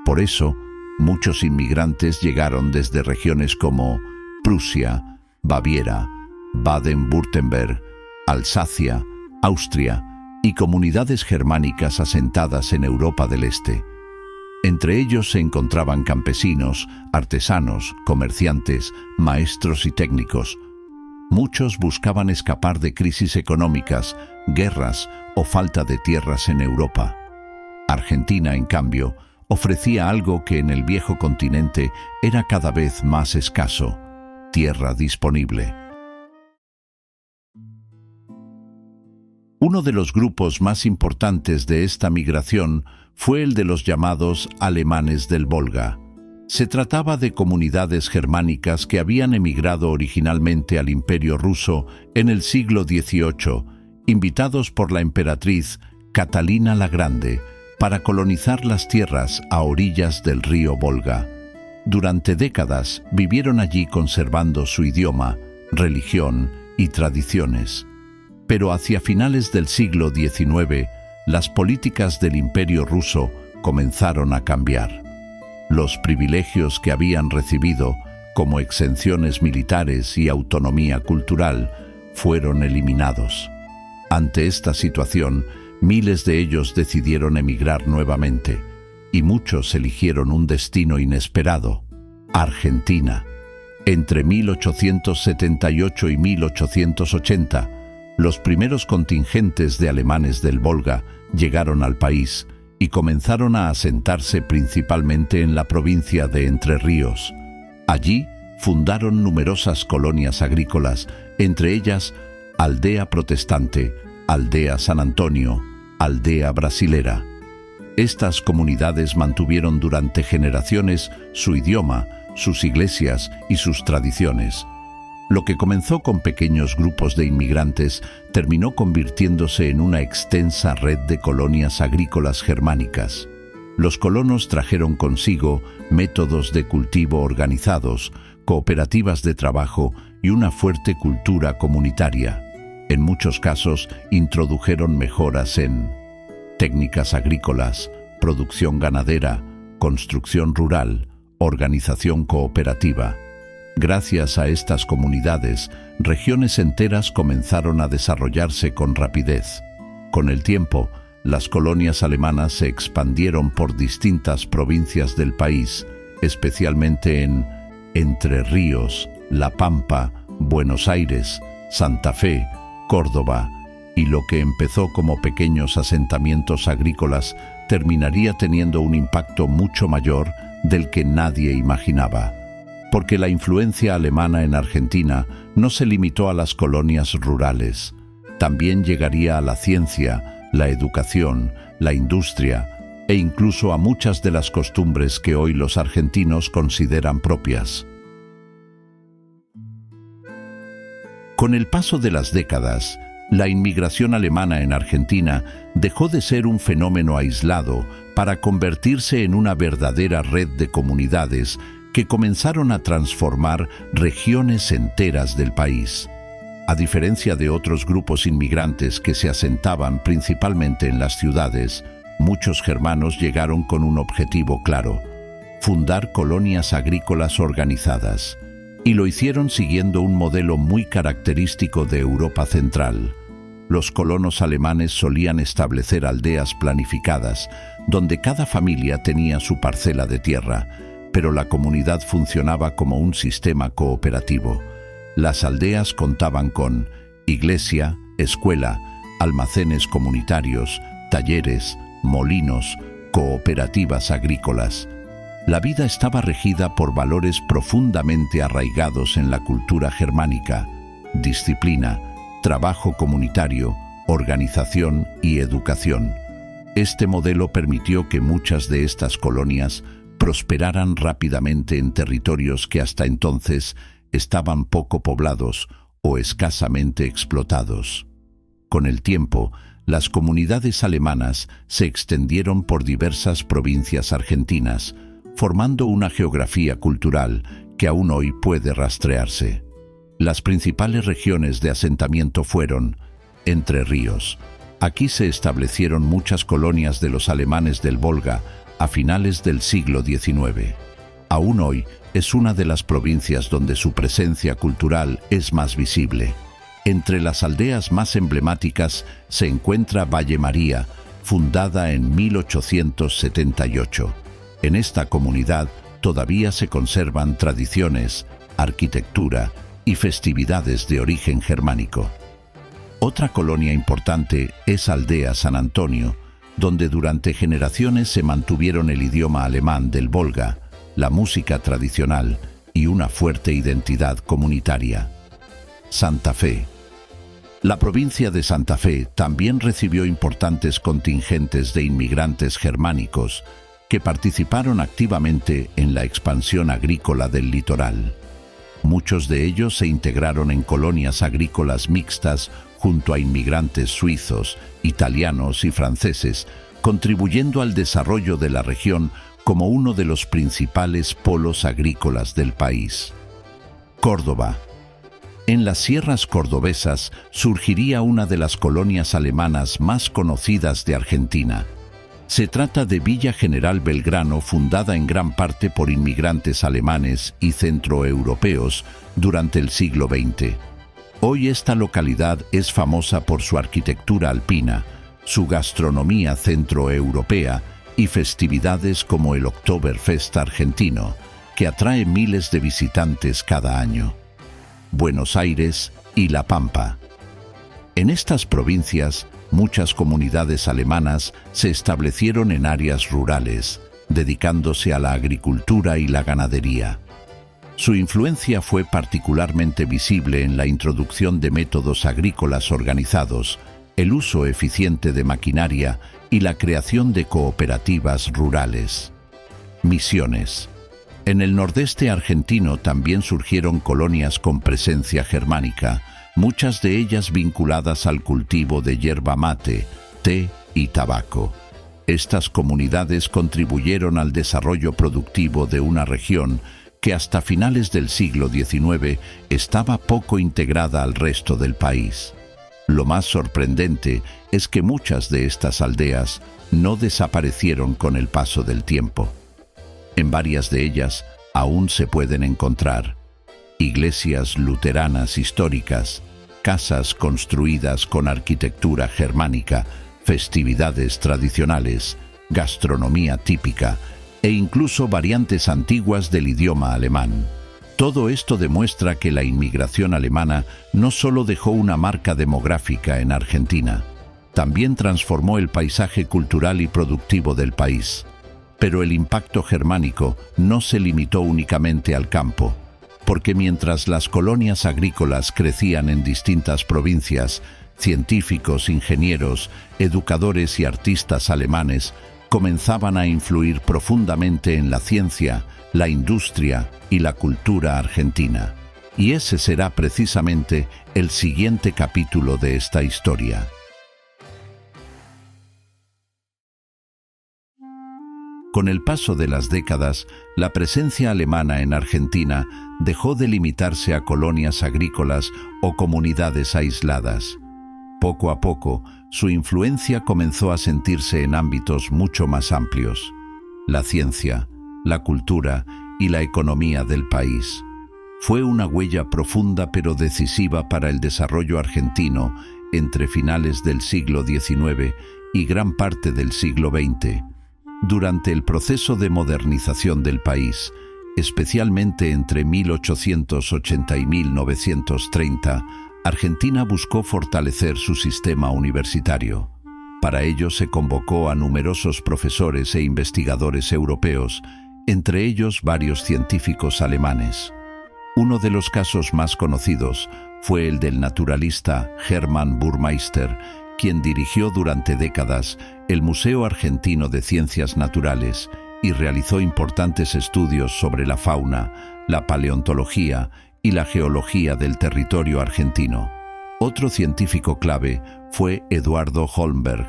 Por eso, muchos inmigrantes llegaron desde regiones como Prusia, Baviera, Baden-Württemberg, Alsacia, Austria y comunidades germánicas asentadas en Europa del Este. Entre ellos se encontraban campesinos, artesanos, comerciantes, maestros y técnicos. Muchos buscaban escapar de crisis económicas, guerras o falta de tierras en Europa. Argentina, en cambio, ofrecía algo que en el viejo continente era cada vez más escaso: tierra disponible. Uno de los grupos más importantes de esta migración fue el de los llamados alemanes del Volga. Se trataba de comunidades germánicas que habían emigrado originalmente al Imperio ruso en el siglo XVIII, invitados por la emperatriz Catalina la Grande para colonizar las tierras a orillas del río Volga. Durante décadas vivieron allí conservando su idioma, religión y tradiciones. Pero hacia finales del siglo XIX, las políticas del Imperio ruso comenzaron a cambiar. Los privilegios que habían recibido, como exenciones militares y autonomía cultural, fueron eliminados. Ante esta situación, miles de ellos decidieron emigrar nuevamente, y muchos eligieron un destino inesperado: Argentina. Entre 1878 y 1880, los primeros contingentes de alemanes del Volga llegaron al país y comenzaron a asentarse principalmente en la provincia de Entre Ríos. Allí fundaron numerosas colonias agrícolas, entre ellas Aldea Protestante, Aldea San Antonio, Aldea Brasilera. Estas comunidades mantuvieron durante generaciones su idioma, sus iglesias y sus tradiciones. Lo que comenzó con pequeños grupos de inmigrantes terminó convirtiéndose en una extensa red de colonias agrícolas germánicas. Los colonos trajeron consigo métodos de cultivo organizados, cooperativas de trabajo y una fuerte cultura comunitaria. En muchos casos introdujeron mejoras en técnicas agrícolas, producción ganadera, construcción rural, organización cooperativa. Gracias a estas comunidades, regiones enteras comenzaron a desarrollarse con rapidez. Con el tiempo, las colonias alemanas se expandieron por distintas provincias del país, especialmente en Entre Ríos, La Pampa, Buenos Aires, Santa Fe, Córdoba, y lo que empezó como pequeños asentamientos agrícolas terminaría teniendo un impacto mucho mayor del que nadie imaginaba. Porque la influencia alemana en Argentina no se limitó a las colonias rurales. También llegaría a la ciencia, la educación, la industria e incluso a muchas de las costumbres que hoy los argentinos consideran propias. Con el paso de las décadas, la inmigración alemana en Argentina dejó de ser un fenómeno aislado para convertirse en una verdadera red de comunidades que comenzaron a transformar regiones enteras del país. A diferencia de otros grupos inmigrantes que se asentaban principalmente en las ciudades, muchos germanos llegaron con un objetivo claro: fundar colonias agrícolas organizadas. Y lo hicieron siguiendo un modelo muy característico de Europa Central. Los colonos alemanes solían establecer aldeas planificadas, donde cada familia tenía su parcela de tierra, pero la comunidad funcionaba como un sistema cooperativo. Las aldeas contaban con iglesia, escuela, almacenes comunitarios, talleres, molinos, cooperativas agrícolas. La vida estaba regida por valores profundamente arraigados en la cultura germánica: disciplina, trabajo comunitario, organización y educación. Este modelo permitió que muchas de estas colonias prosperaran rápidamente en territorios que hasta entonces estaban poco poblados o escasamente explotados. Con el tiempo, las comunidades alemanas se extendieron por diversas provincias argentinas, formando una geografía cultural que aún hoy puede rastrearse. Las principales regiones de asentamiento fueron Entre Ríos. Aquí se establecieron muchas colonias de los alemanes del Volga a finales del siglo XIX. Aún hoy es una de las provincias donde su presencia cultural es más visible. Entre las aldeas más emblemáticas se encuentra Valle María, fundada en 1878. En esta comunidad todavía se conservan tradiciones, arquitectura y festividades de origen germánico. Otra colonia importante es Aldea San Antonio, donde durante generaciones se mantuvieron el idioma alemán del Volga, la música tradicional y una fuerte identidad comunitaria. Santa Fe. La provincia de Santa Fe también recibió importantes contingentes de inmigrantes germánicos que participaron activamente en la expansión agrícola del litoral. Muchos de ellos se integraron en colonias agrícolas mixtas junto a inmigrantes suizos, italianos y franceses, contribuyendo al desarrollo de la región como uno de los principales polos agrícolas del país. Córdoba. En las sierras cordobesas surgiría una de las colonias alemanas más conocidas de Argentina. Se trata de Villa General Belgrano, fundada en gran parte por inmigrantes alemanes y centroeuropeos durante el siglo XX. Hoy esta localidad es famosa por su arquitectura alpina, su gastronomía centroeuropea y festividades como el Oktoberfest argentino, que atrae miles de visitantes cada año. Buenos Aires y La Pampa. En estas provincias, muchas comunidades alemanas se establecieron en áreas rurales, dedicándose a la agricultura y la ganadería. Su influencia fue particularmente visible en la introducción de métodos agrícolas organizados, el uso eficiente de maquinaria y la creación de cooperativas rurales. Misiones. En el nordeste argentino también surgieron colonias con presencia germánica, muchas de ellas vinculadas al cultivo de yerba mate, té y tabaco. Estas comunidades contribuyeron al desarrollo productivo de una región que hasta finales del siglo XIX estaba poco integrada al resto del país. Lo más sorprendente es que muchas de estas aldeas no desaparecieron con el paso del tiempo. En varias de ellas aún se pueden encontrar iglesias luteranas históricas, casas construidas con arquitectura germánica, festividades tradicionales, gastronomía típica e incluso variantes antiguas del idioma alemán. Todo esto demuestra que la inmigración alemana no solo dejó una marca demográfica en Argentina, también transformó el paisaje cultural y productivo del país. Pero el impacto germánico no se limitó únicamente al campo, porque mientras las colonias agrícolas crecían en distintas provincias, científicos, ingenieros, educadores y artistas alemanes comenzaban a influir profundamente en la ciencia, la industria y la cultura argentina. Y ese será precisamente el siguiente capítulo de esta historia. Con el paso de las décadas, la presencia alemana en Argentina dejó de limitarse a colonias agrícolas o comunidades aisladas. Poco a poco, su influencia comenzó a sentirse en ámbitos mucho más amplios: la ciencia, la cultura y la economía del país. Fue una huella profunda pero decisiva para el desarrollo argentino entre finales del siglo XIX y gran parte del siglo XX. Durante el proceso de modernización del país, especialmente entre 1880 y 1930, Argentina buscó fortalecer su sistema universitario. Para ello se convocó a numerosos profesores e investigadores europeos, entre ellos varios científicos alemanes. Uno de los casos más conocidos fue el del naturalista Hermann Burmeister, quien dirigió durante décadas el Museo Argentino de Ciencias Naturales y realizó importantes estudios sobre la fauna, la paleontología y la geología del territorio argentino. Otro científico clave fue Eduardo Holmberg,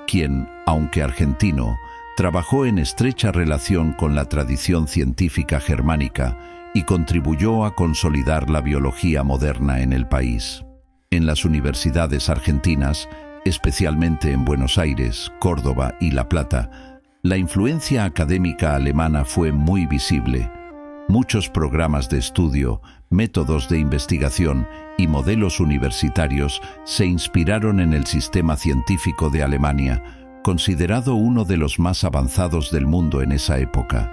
quien, aunque argentino, trabajó en estrecha relación con la tradición científica germánica y contribuyó a consolidar la biología moderna en el país. En las universidades argentinas, especialmente en Buenos Aires, Córdoba y La Plata, la influencia académica alemana fue muy visible. Muchos programas de estudio, métodos de investigación y modelos universitarios se inspiraron en el sistema científico de Alemania, considerado uno de los más avanzados del mundo en esa época.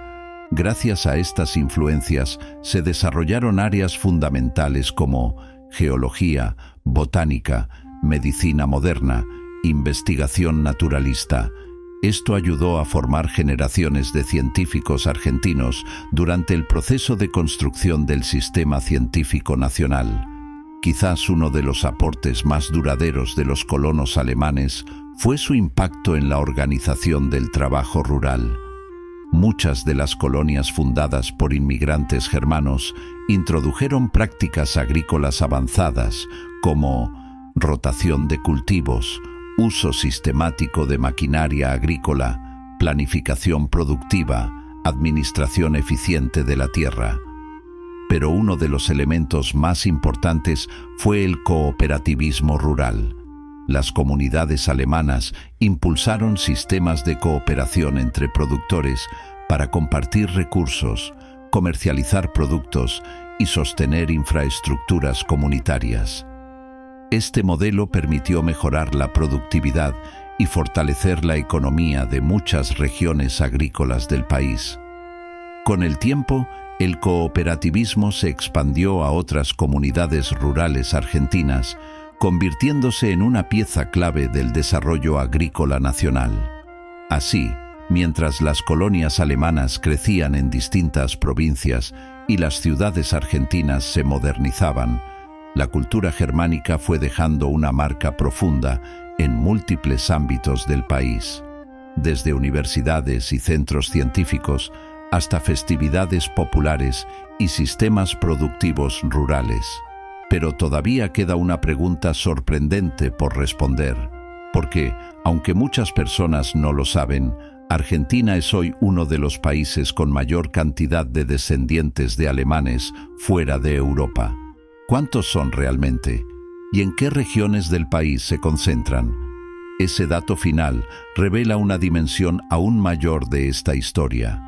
Gracias a estas influencias se desarrollaron áreas fundamentales como geología, botánica, medicina moderna, investigación naturalista. Esto ayudó a formar generaciones de científicos argentinos durante el proceso de construcción del sistema científico nacional. Quizás uno de los aportes más duraderos de los colonos alemanes fue su impacto en la organización del trabajo rural. Muchas de las colonias fundadas por inmigrantes germanos introdujeron prácticas agrícolas avanzadas como rotación de cultivos, uso sistemático de maquinaria agrícola, planificación productiva, administración eficiente de la tierra. Pero uno de los elementos más importantes fue el cooperativismo rural. Las comunidades alemanas impulsaron sistemas de cooperación entre productores para compartir recursos, comercializar productos y sostener infraestructuras comunitarias. Este modelo permitió mejorar la productividad y fortalecer la economía de muchas regiones agrícolas del país. Con el tiempo, el cooperativismo se expandió a otras comunidades rurales argentinas, convirtiéndose en una pieza clave del desarrollo agrícola nacional. Así, mientras las colonias alemanas crecían en distintas provincias y las ciudades argentinas se modernizaban, la cultura germánica fue dejando una marca profunda en múltiples ámbitos del país, desde universidades y centros científicos hasta festividades populares y sistemas productivos rurales. Pero todavía queda una pregunta sorprendente por responder, porque, aunque muchas personas no lo saben, Argentina es hoy uno de los países con mayor cantidad de descendientes de alemanes fuera de Europa. ¿Cuántos son realmente? ¿Y en qué regiones del país se concentran? Ese dato final revela una dimensión aún mayor de esta historia.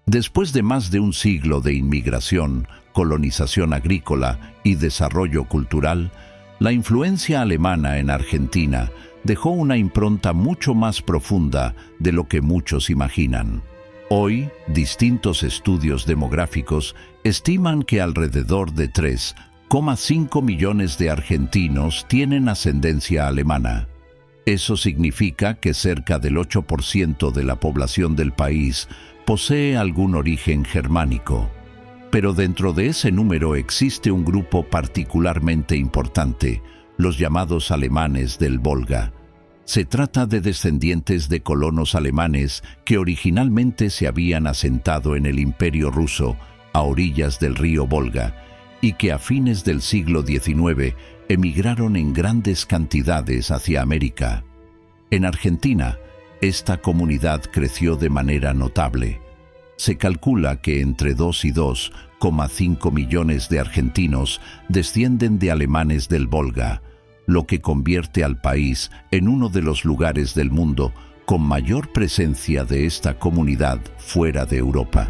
Después de más de un siglo de inmigración, colonización agrícola y desarrollo cultural, la influencia alemana en Argentina dejó una impronta mucho más profunda de lo que muchos imaginan. Hoy, distintos estudios demográficos estiman que alrededor de 3,5 millones de argentinos tienen ascendencia alemana. Eso significa que cerca del 8% de la población del país posee algún origen germánico. Pero dentro de ese número existe un grupo particularmente importante, los llamados alemanes del Volga. Se trata de descendientes de colonos alemanes que originalmente se habían asentado en el Imperio ruso, a orillas del río Volga, y que a fines del siglo XIX emigraron en grandes cantidades hacia América. En Argentina, esta comunidad creció de manera notable. Se calcula que entre 2 y 2,5 millones de argentinos descienden de alemanes del Volga, lo que convierte al país en uno de los lugares del mundo con mayor presencia de esta comunidad fuera de Europa.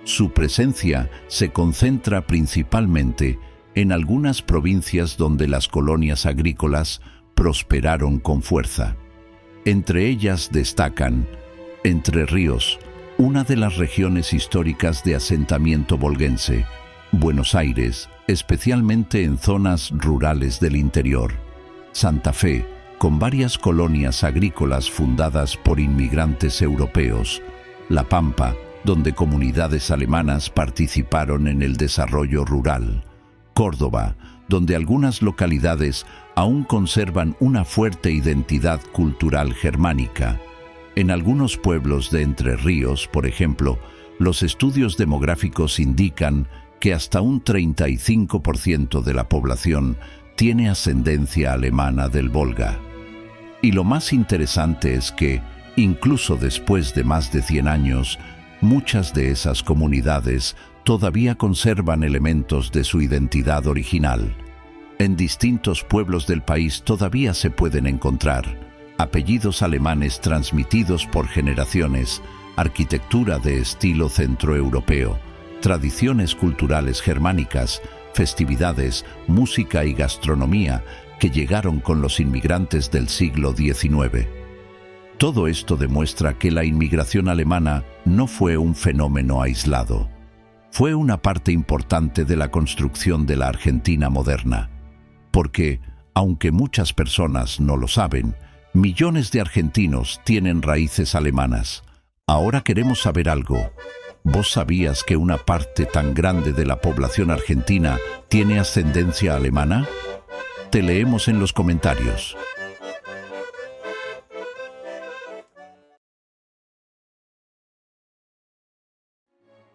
Su presencia se concentra principalmente en algunas provincias donde las colonias agrícolas prosperaron con fuerza. Entre ellas destacan Entre Ríos, una de las regiones históricas de asentamiento volguense, Buenos Aires, especialmente en zonas rurales del interior, Santa Fe, con varias colonias agrícolas fundadas por inmigrantes europeos, La Pampa, donde comunidades alemanas participaron en el desarrollo rural, Córdoba, donde algunas localidades aún conservan una fuerte identidad cultural germánica. En algunos pueblos de Entre Ríos, por ejemplo, los estudios demográficos indican que hasta un 35% de la población tiene ascendencia alemana del Volga. Y lo más interesante es que, incluso después de más de 100 años, muchas de esas comunidades todavía conservan elementos de su identidad original. En distintos pueblos del país todavía se pueden encontrar apellidos alemanes transmitidos por generaciones, arquitectura de estilo centroeuropeo, tradiciones culturales germánicas, festividades, música y gastronomía que llegaron con los inmigrantes del siglo XIX. Todo esto demuestra que la inmigración alemana no fue un fenómeno aislado. Fue una parte importante de la construcción de la Argentina moderna. Porque, aunque muchas personas no lo saben, millones de argentinos tienen raíces alemanas. Ahora queremos saber algo. ¿Vos sabías que una parte tan grande de la población argentina tiene ascendencia alemana? Te leemos en los comentarios.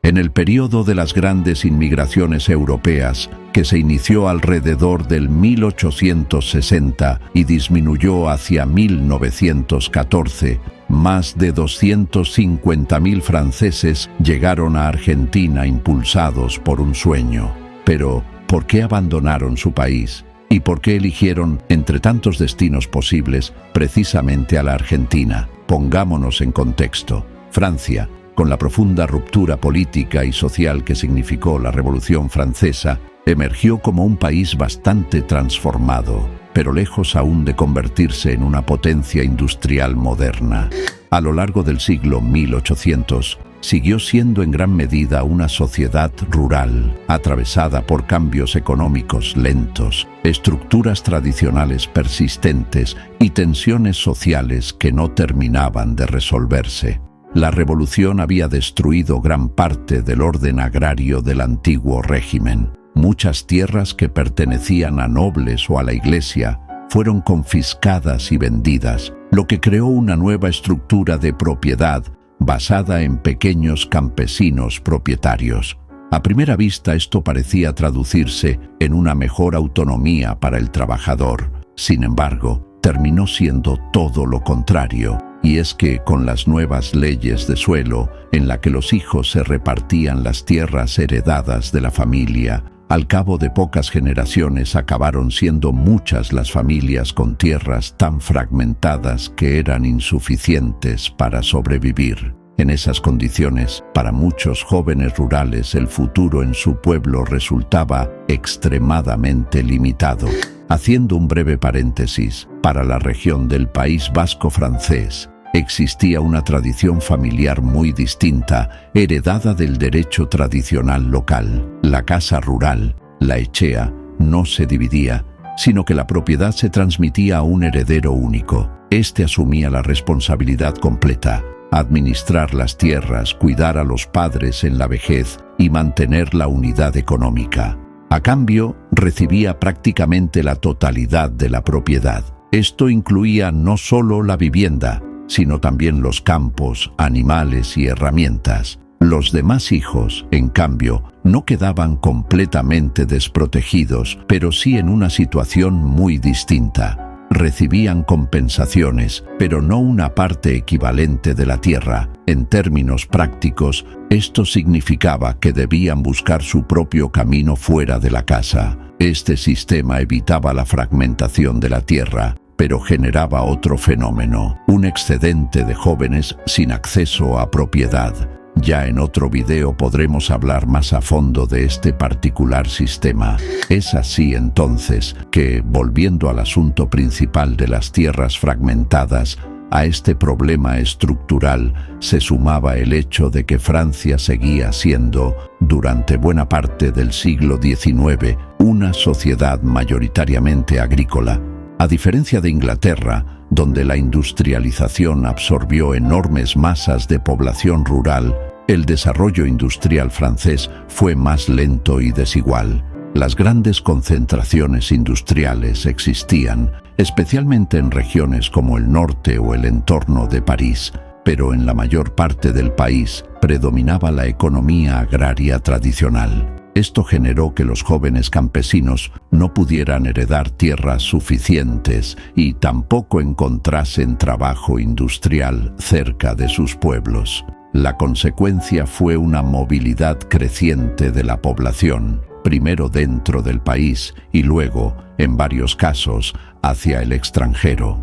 En el período de las grandes inmigraciones europeas, que se inició alrededor del 1860 y disminuyó hacia 1914, más de 250.000 franceses llegaron a Argentina impulsados por un sueño. Pero, ¿por qué abandonaron su país? ¿Y por qué eligieron, entre tantos destinos posibles, precisamente a la Argentina? Pongámonos en contexto. Francia, con la profunda ruptura política y social que significó la Revolución Francesa, emergió como un país bastante transformado, pero lejos aún de convertirse en una potencia industrial moderna. A lo largo del siglo 1800, siguió siendo en gran medida una sociedad rural, atravesada por cambios económicos lentos, estructuras tradicionales persistentes y tensiones sociales que no terminaban de resolverse. La revolución había destruido gran parte del orden agrario del antiguo régimen. Muchas tierras que pertenecían a nobles o a la iglesia fueron confiscadas y vendidas, lo que creó una nueva estructura de propiedad basada en pequeños campesinos propietarios. A primera vista esto parecía traducirse en una mejor autonomía para el trabajador. Sin embargo, terminó siendo todo lo contrario. Y es que con las nuevas leyes de suelo, en la que los hijos se repartían las tierras heredadas de la familia, al cabo de pocas generaciones acabaron siendo muchas las familias con tierras tan fragmentadas que eran insuficientes para sobrevivir. En esas condiciones, para muchos jóvenes rurales el futuro en su pueblo resultaba extremadamente limitado. Haciendo un breve paréntesis, para la región del País Vasco francés, existía una tradición familiar muy distinta, heredada del derecho tradicional local. La casa rural, la echea, no se dividía, sino que la propiedad se transmitía a un heredero único. Este asumía la responsabilidad completa: administrar las tierras, cuidar a los padres en la vejez y mantener la unidad económica. A cambio, recibía prácticamente la totalidad de la propiedad. Esto incluía no solo la vivienda, sino también los campos, animales y herramientas. Los demás hijos, en cambio, no quedaban completamente desprotegidos, pero sí en una situación muy distinta. Recibían compensaciones, pero no una parte equivalente de la tierra. En términos prácticos, esto significaba que debían buscar su propio camino fuera de la casa. Este sistema evitaba la fragmentación de la tierra, pero generaba otro fenómeno, un excedente de jóvenes sin acceso a propiedad. Ya en otro video podremos hablar más a fondo de este particular sistema. Es así entonces que, volviendo al asunto principal de las tierras fragmentadas, a este problema estructural se sumaba el hecho de que Francia seguía siendo, durante buena parte del siglo XIX, una sociedad mayoritariamente agrícola. A diferencia de Inglaterra, donde la industrialización absorbió enormes masas de población rural, el desarrollo industrial francés fue más lento y desigual. Las grandes concentraciones industriales existían, especialmente en regiones como el norte o el entorno de París, pero en la mayor parte del país predominaba la economía agraria tradicional. Esto generó que los jóvenes campesinos no pudieran heredar tierras suficientes y tampoco encontrasen trabajo industrial cerca de sus pueblos. La consecuencia fue una movilidad creciente de la población, primero dentro del país y luego, en varios casos, hacia el extranjero.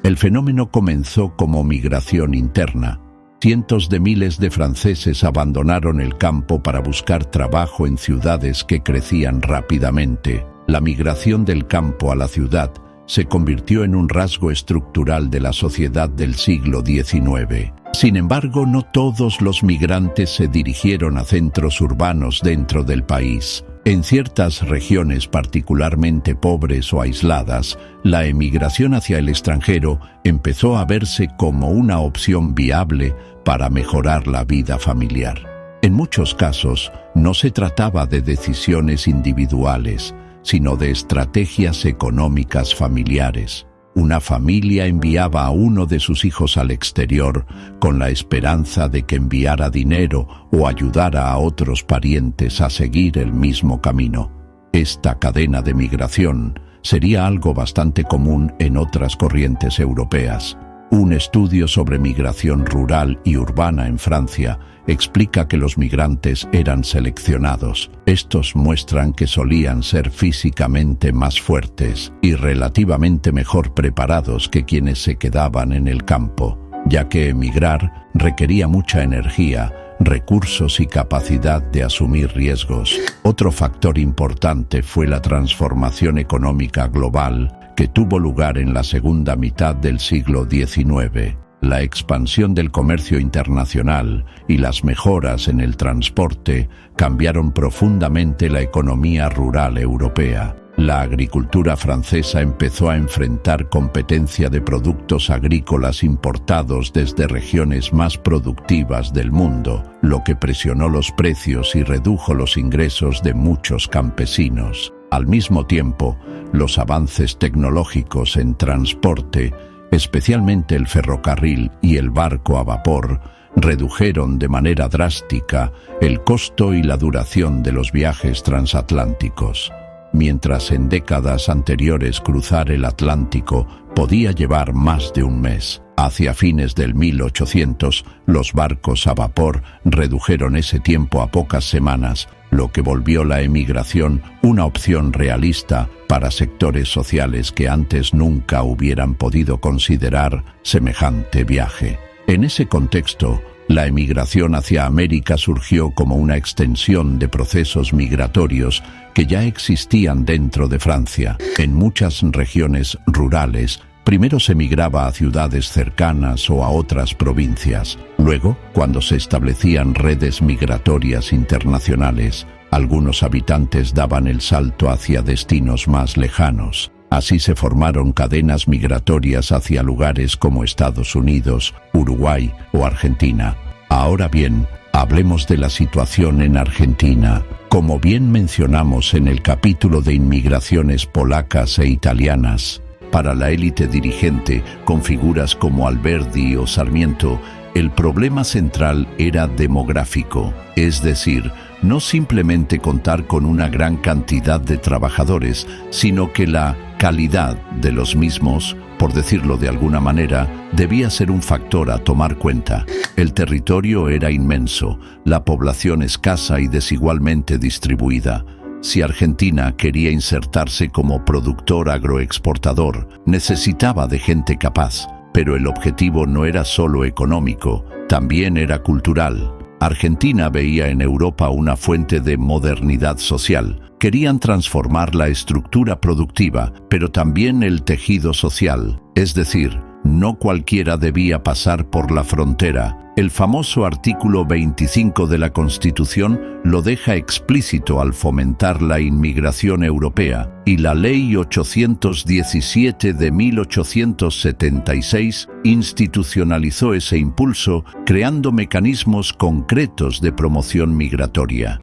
El fenómeno comenzó como migración interna. Cientos de miles de franceses abandonaron el campo para buscar trabajo en ciudades que crecían rápidamente. La migración del campo a la ciudad se convirtió en un rasgo estructural de la sociedad del siglo XIX. Sin embargo, no todos los migrantes se dirigieron a centros urbanos dentro del país. En ciertas regiones particularmente pobres o aisladas, la emigración hacia el extranjero empezó a verse como una opción viable para mejorar la vida familiar. En muchos casos, no se trataba de decisiones individuales, sino de estrategias económicas familiares. Una familia enviaba a uno de sus hijos al exterior con la esperanza de que enviara dinero o ayudara a otros parientes a seguir el mismo camino. Esta cadena de migración sería algo bastante común en otras corrientes europeas. Un estudio sobre migración rural y urbana en Francia explica que los migrantes eran seleccionados. Estos muestran que solían ser físicamente más fuertes y relativamente mejor preparados que quienes se quedaban en el campo, ya que emigrar requería mucha energía, recursos y capacidad de asumir riesgos. Otro factor importante fue la transformación económica global que tuvo lugar en la segunda mitad del siglo XIX. La expansión del comercio internacional y las mejoras en el transporte cambiaron profundamente la economía rural europea. La agricultura francesa empezó a enfrentar competencia de productos agrícolas importados desde regiones más productivas del mundo, lo que presionó los precios y redujo los ingresos de muchos campesinos. Al mismo tiempo, los avances tecnológicos en transporte, especialmente el ferrocarril y el barco a vapor, redujeron de manera drástica el costo y la duración de los viajes transatlánticos. Mientras en décadas anteriores cruzar el Atlántico podía llevar más de un mes. Hacia fines del 1800, los barcos a vapor redujeron ese tiempo a pocas semanas, lo que volvió la emigración una opción realista para sectores sociales que antes nunca hubieran podido considerar semejante viaje. En ese contexto, la emigración hacia América surgió como una extensión de procesos migratorios que ya existían dentro de Francia. En muchas regiones rurales, primero se migraba a ciudades cercanas o a otras provincias. Luego, cuando se establecían redes migratorias internacionales, algunos habitantes daban el salto hacia destinos más lejanos. Así se formaron cadenas migratorias hacia lugares como Estados Unidos, Uruguay o Argentina. Ahora bien, hablemos de la situación en Argentina. Como bien mencionamos en el capítulo de inmigraciones polacas e italianas, para la élite dirigente, con figuras como Alberdi o Sarmiento, El problema central era demográfico, es decir, no simplemente contar con una gran cantidad de trabajadores, sino que la calidad de los mismos, por decirlo de alguna manera, debía ser un factor a tomar cuenta. El territorio era inmenso, la población escasa y desigualmente distribuida. Si Argentina quería insertarse como productor agroexportador, necesitaba de gente capaz. Pero el objetivo no era solo económico, también era cultural. Argentina veía en Europa una fuente de modernidad social. Querían transformar la estructura productiva, pero también el tejido social. Es decir, no cualquiera debía pasar por la frontera. El famoso artículo 25 de la Constitución lo deja explícito al fomentar la inmigración europea, y la Ley 817 de 1876 institucionalizó ese impulso, creando mecanismos concretos de promoción migratoria.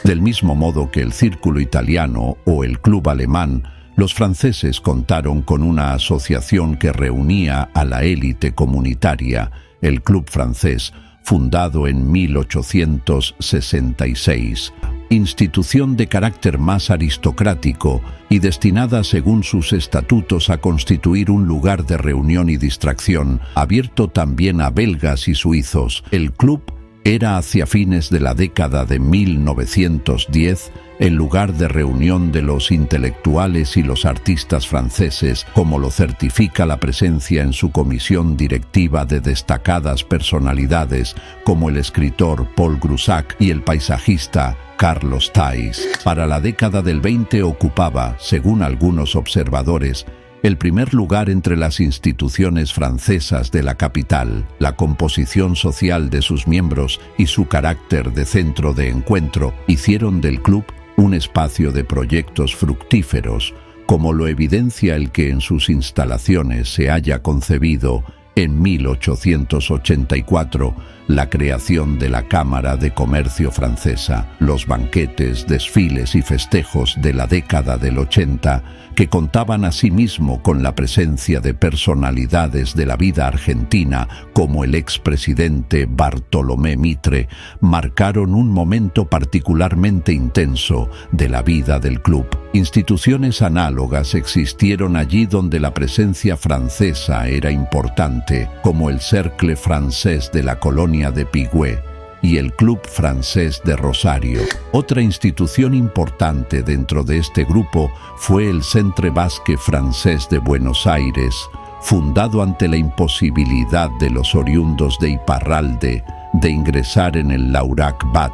Del mismo modo que el Círculo Italiano o el Club Alemán, los franceses contaron con una asociación que reunía a la élite comunitaria, el Club Francés, fundado en 1866, institución de carácter más aristocrático y destinada según sus estatutos a constituir un lugar de reunión y distracción, abierto también a belgas y suizos. El club era hacia fines de la década de 1910 el lugar de reunión de los intelectuales y los artistas franceses, como lo certifica la presencia en su comisión directiva de destacadas personalidades como el escritor Paul Groussac y el paisajista Carlos Thys. Para la década del 20 ocupaba, según algunos observadores, el primer lugar entre las instituciones francesas de la capital. La composición social de sus miembros y su carácter de centro de encuentro hicieron del club un espacio de proyectos fructíferos, como lo evidencia el que en sus instalaciones se haya concebido en 1884 la creación de la Cámara de Comercio Francesa, los banquetes, desfiles y festejos de la década del 80, que contaban asimismo con la presencia de personalidades de la vida argentina como el expresidente Bartolomé Mitre, marcaron un momento particularmente intenso de la vida del club. Instituciones análogas existieron allí donde la presencia francesa era importante, como el Cercle Français de la colonia de Pigüé y el Club Francés de Rosario. Otra institución importante dentro de este grupo fue el Centre Basque Francés de Buenos Aires, fundado ante la imposibilidad de los oriundos de Iparralde de ingresar en el Laurac Bat,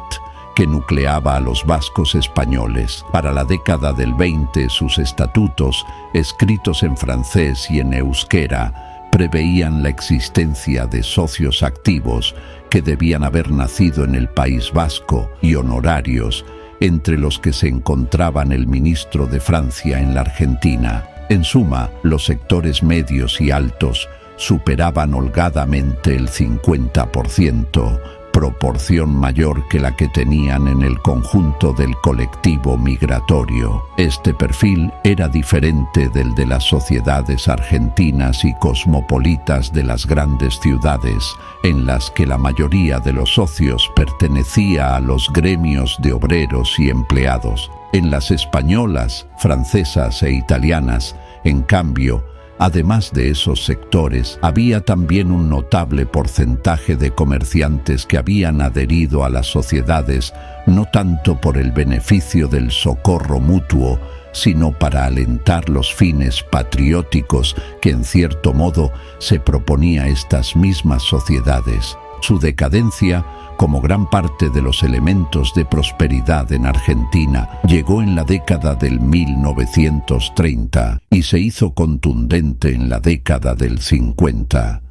que nucleaba a los vascos españoles. Para la década del 20, sus estatutos, escritos en francés y en euskera, preveían la existencia de socios activos que debían haber nacido en el País Vasco y honorarios, entre los que se encontraban el ministro de Francia en la Argentina. En suma, los sectores medios y altos superaban holgadamente el 50%, proporción mayor que la que tenían en el conjunto del colectivo migratorio. Este perfil era diferente del de las sociedades argentinas y cosmopolitas de las grandes ciudades, en las que la mayoría de los socios pertenecía a los gremios de obreros y empleados. En las españolas, francesas e italianas, en cambio, además de esos sectores, había también un notable porcentaje de comerciantes que habían adherido a las sociedades no tanto por el beneficio del socorro mutuo, sino para alentar los fines patrióticos que en cierto modo se proponía estas mismas sociedades. Su decadencia, como gran parte de los elementos de prosperidad en Argentina, llegó en la década del 1930 y se hizo contundente en la década del 50.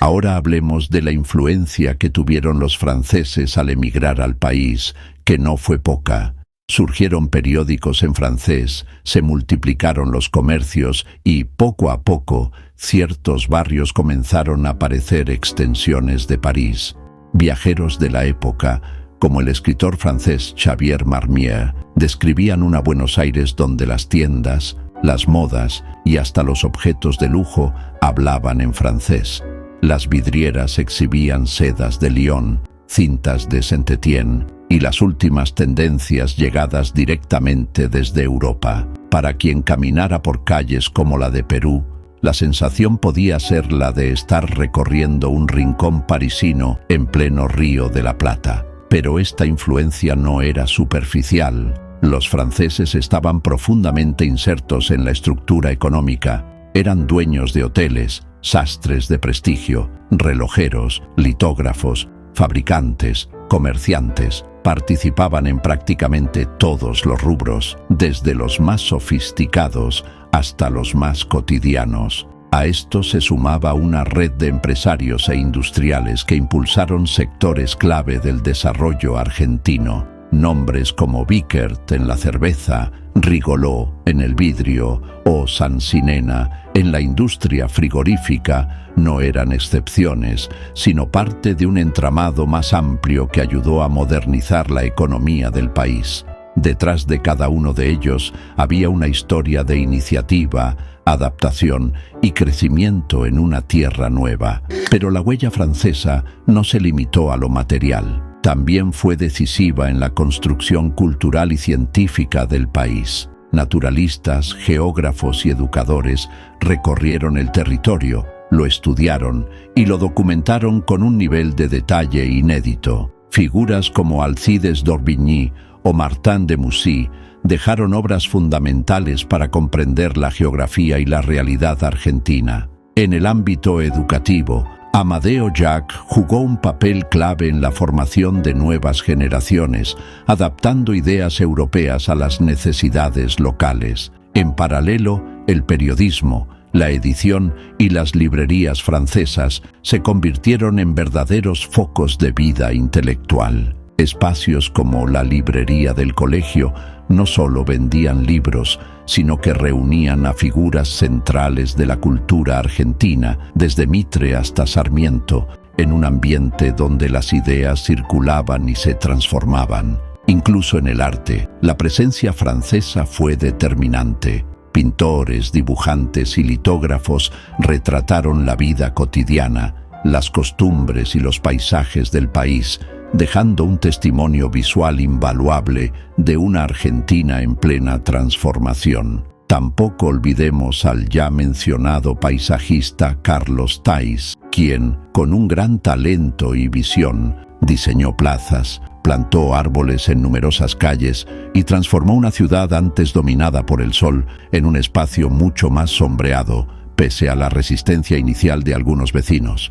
Ahora hablemos de la influencia que tuvieron los franceses al emigrar al país, que no fue poca. Surgieron periódicos en francés, se multiplicaron los comercios y, poco a poco, ciertos barrios comenzaron a aparecer extensiones de París. Viajeros de la época, como el escritor francés Xavier Marmier, describían una Buenos Aires donde las tiendas, las modas y hasta los objetos de lujo hablaban en francés. Las vidrieras exhibían sedas de Lyon, cintas de Saint-Étienne y las últimas tendencias llegadas directamente desde Europa. Para quien caminara por calles como la de Perú, la sensación podía ser la de estar recorriendo un rincón parisino en pleno Río de la Plata. Pero esta influencia no era superficial. Los franceses estaban profundamente insertos en la estructura económica. Eran dueños de hoteles, sastres de prestigio, relojeros, litógrafos, fabricantes, comerciantes. Participaban en prácticamente todos los rubros, desde los más sofisticados hasta los más cotidianos. A esto se sumaba una red de empresarios e industriales que impulsaron sectores clave del desarrollo argentino. Nombres como Vickert en la cerveza, Rigolot en el vidrio o Sansinena en la industria frigorífica no eran excepciones, sino parte de un entramado más amplio que ayudó a modernizar la economía del país. Detrás de cada uno de ellos había una historia de iniciativa, adaptación y crecimiento en una tierra nueva. Pero la huella francesa no se limitó a lo material. También fue decisiva en la construcción cultural y científica del país. Naturalistas, geógrafos y educadores recorrieron el territorio, lo estudiaron y lo documentaron con un nivel de detalle inédito. Figuras como Alcides d'Orbigny o Martin de Mussy dejaron obras fundamentales para comprender la geografía y la realidad argentina. En el ámbito educativo, Amadeo Jacques jugó un papel clave en la formación de nuevas generaciones, adaptando ideas europeas a las necesidades locales. En paralelo, el periodismo, la edición y las librerías francesas se convirtieron en verdaderos focos de vida intelectual. Espacios como la librería del colegio no solo vendían libros, sino que reunían a figuras centrales de la cultura argentina, desde Mitre hasta Sarmiento, en un ambiente donde las ideas circulaban y se transformaban. Incluso en el arte, la presencia francesa fue determinante. Pintores, dibujantes y litógrafos retrataron la vida cotidiana, las costumbres y los paisajes del país, dejando un testimonio visual invaluable de una Argentina en plena transformación. Tampoco olvidemos al ya mencionado paisajista Carlos Thays, quien, con un gran talento y visión, diseñó plazas, plantó árboles en numerosas calles y transformó una ciudad antes dominada por el sol en un espacio mucho más sombreado, pese a la resistencia inicial de algunos vecinos.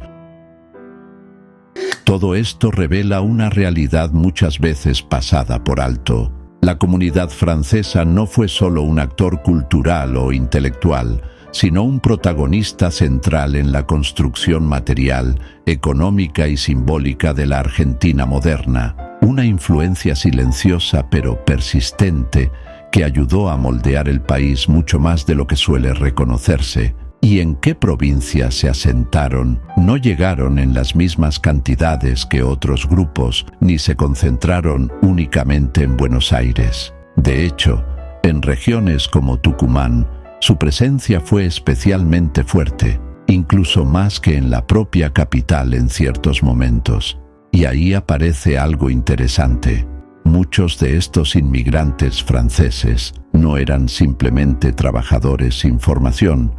Todo esto revela una realidad muchas veces pasada por alto. La comunidad francesa no fue solo un actor cultural o intelectual, sino un protagonista central en la construcción material, económica y simbólica de la Argentina moderna. Una influencia silenciosa pero persistente que ayudó a moldear el país mucho más de lo que suele reconocerse. ¿Y en qué provincias se asentaron? No llegaron en las mismas cantidades que otros grupos, ni se concentraron únicamente en Buenos Aires. De hecho, en regiones como Tucumán, su presencia fue especialmente fuerte, incluso más que en la propia capital en ciertos momentos. Y ahí aparece algo interesante. Muchos de estos inmigrantes franceses no eran simplemente trabajadores sin formación.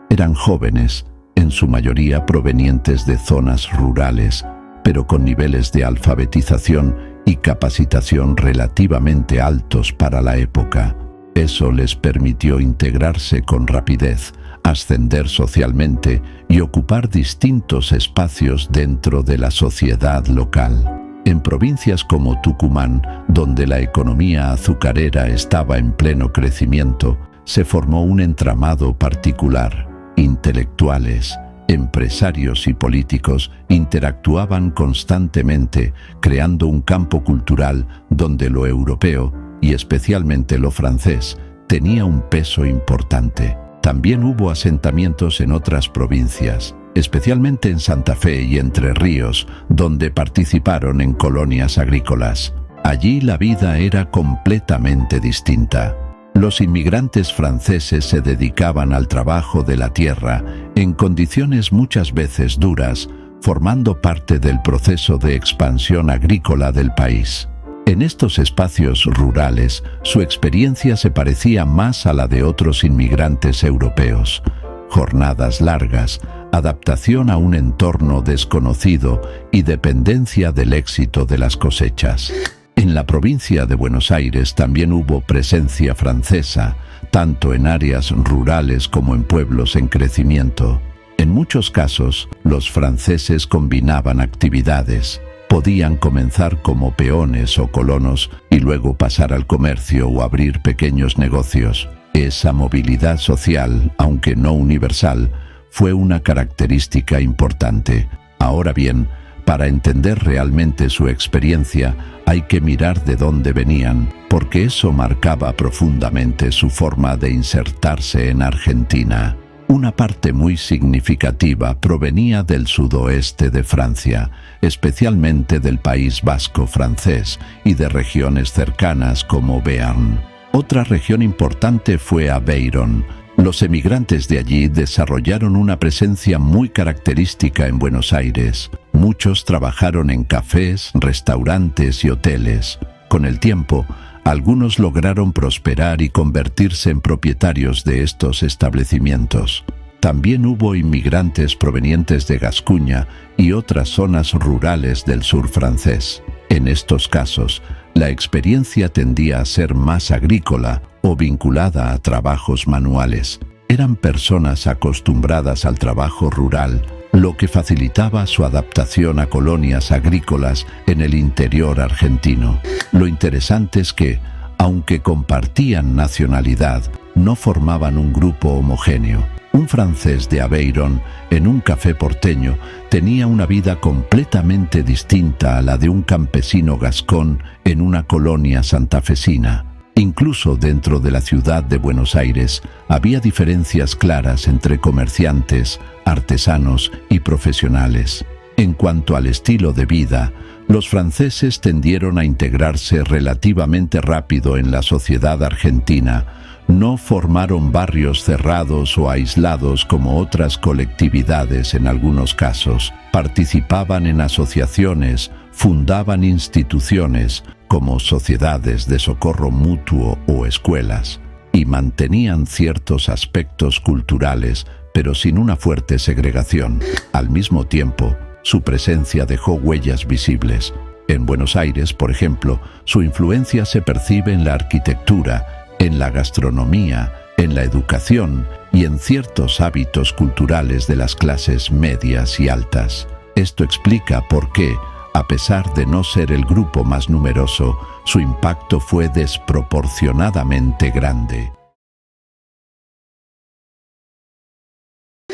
Eran jóvenes, en su mayoría provenientes de zonas rurales, pero con niveles de alfabetización y capacitación relativamente altos para la época. Eso les permitió integrarse con rapidez, ascender socialmente y ocupar distintos espacios dentro de la sociedad local. En provincias como Tucumán, donde la economía azucarera estaba en pleno crecimiento, se formó un entramado particular. Intelectuales, empresarios y políticos interactuaban constantemente, creando un campo cultural donde lo europeo, y especialmente lo francés, tenía un peso importante. También hubo asentamientos en otras provincias, especialmente en Santa Fe y Entre Ríos, donde participaron en colonias agrícolas. Allí la vida era completamente distinta. Los inmigrantes franceses se dedicaban al trabajo de la tierra en condiciones muchas veces duras, formando parte del proceso de expansión agrícola del país. En estos espacios rurales, su experiencia se parecía más a la de otros inmigrantes europeos. Jornadas largas, adaptación a un entorno desconocido y dependencia del éxito de las cosechas. En la provincia de Buenos Aires también hubo presencia francesa, tanto en áreas rurales como en pueblos en crecimiento. En muchos casos, los franceses combinaban actividades. Podían comenzar como peones o colonos y luego pasar al comercio o abrir pequeños negocios. Esa movilidad social, aunque no universal, fue una característica importante. Ahora bien, para entender realmente su experiencia, hay que mirar de dónde venían, porque eso marcaba profundamente su forma de insertarse en Argentina. Una parte muy significativa provenía del sudoeste de Francia, especialmente del País Vasco francés y de regiones cercanas como Béarn. Otra región importante fue Aveyron. Los emigrantes de allí desarrollaron una presencia muy característica en Buenos Aires. Muchos trabajaron en cafés, restaurantes y hoteles. Con el tiempo, algunos lograron prosperar y convertirse en propietarios de estos establecimientos. También hubo inmigrantes provenientes de Gascuña y otras zonas rurales del sur francés. En estos casos, la experiencia tendía a ser más agrícola o vinculada a trabajos manuales. Eran personas acostumbradas al trabajo rural, lo que facilitaba su adaptación a colonias agrícolas en el interior argentino. Lo interesante es que, aunque compartían nacionalidad, no formaban un grupo homogéneo. Un francés de Aveyron, en un café porteño, tenía una vida completamente distinta a la de un campesino gascón en una colonia santafesina. Incluso dentro de la ciudad de Buenos Aires había diferencias claras entre comerciantes, artesanos y profesionales. En cuanto al estilo de vida, los franceses tendieron a integrarse relativamente rápido en la sociedad argentina. No formaron barrios cerrados o aislados como otras colectividades en algunos casos. Participaban en asociaciones, fundaban instituciones como sociedades de socorro mutuo o escuelas, y mantenían ciertos aspectos culturales, pero sin una fuerte segregación. Al mismo tiempo, su presencia dejó huellas visibles. En Buenos Aires, por ejemplo, su influencia se percibe en la arquitectura, en la gastronomía, en la educación y en ciertos hábitos culturales de las clases medias y altas. Esto explica por qué, a pesar de no ser el grupo más numeroso, su impacto fue desproporcionadamente grande.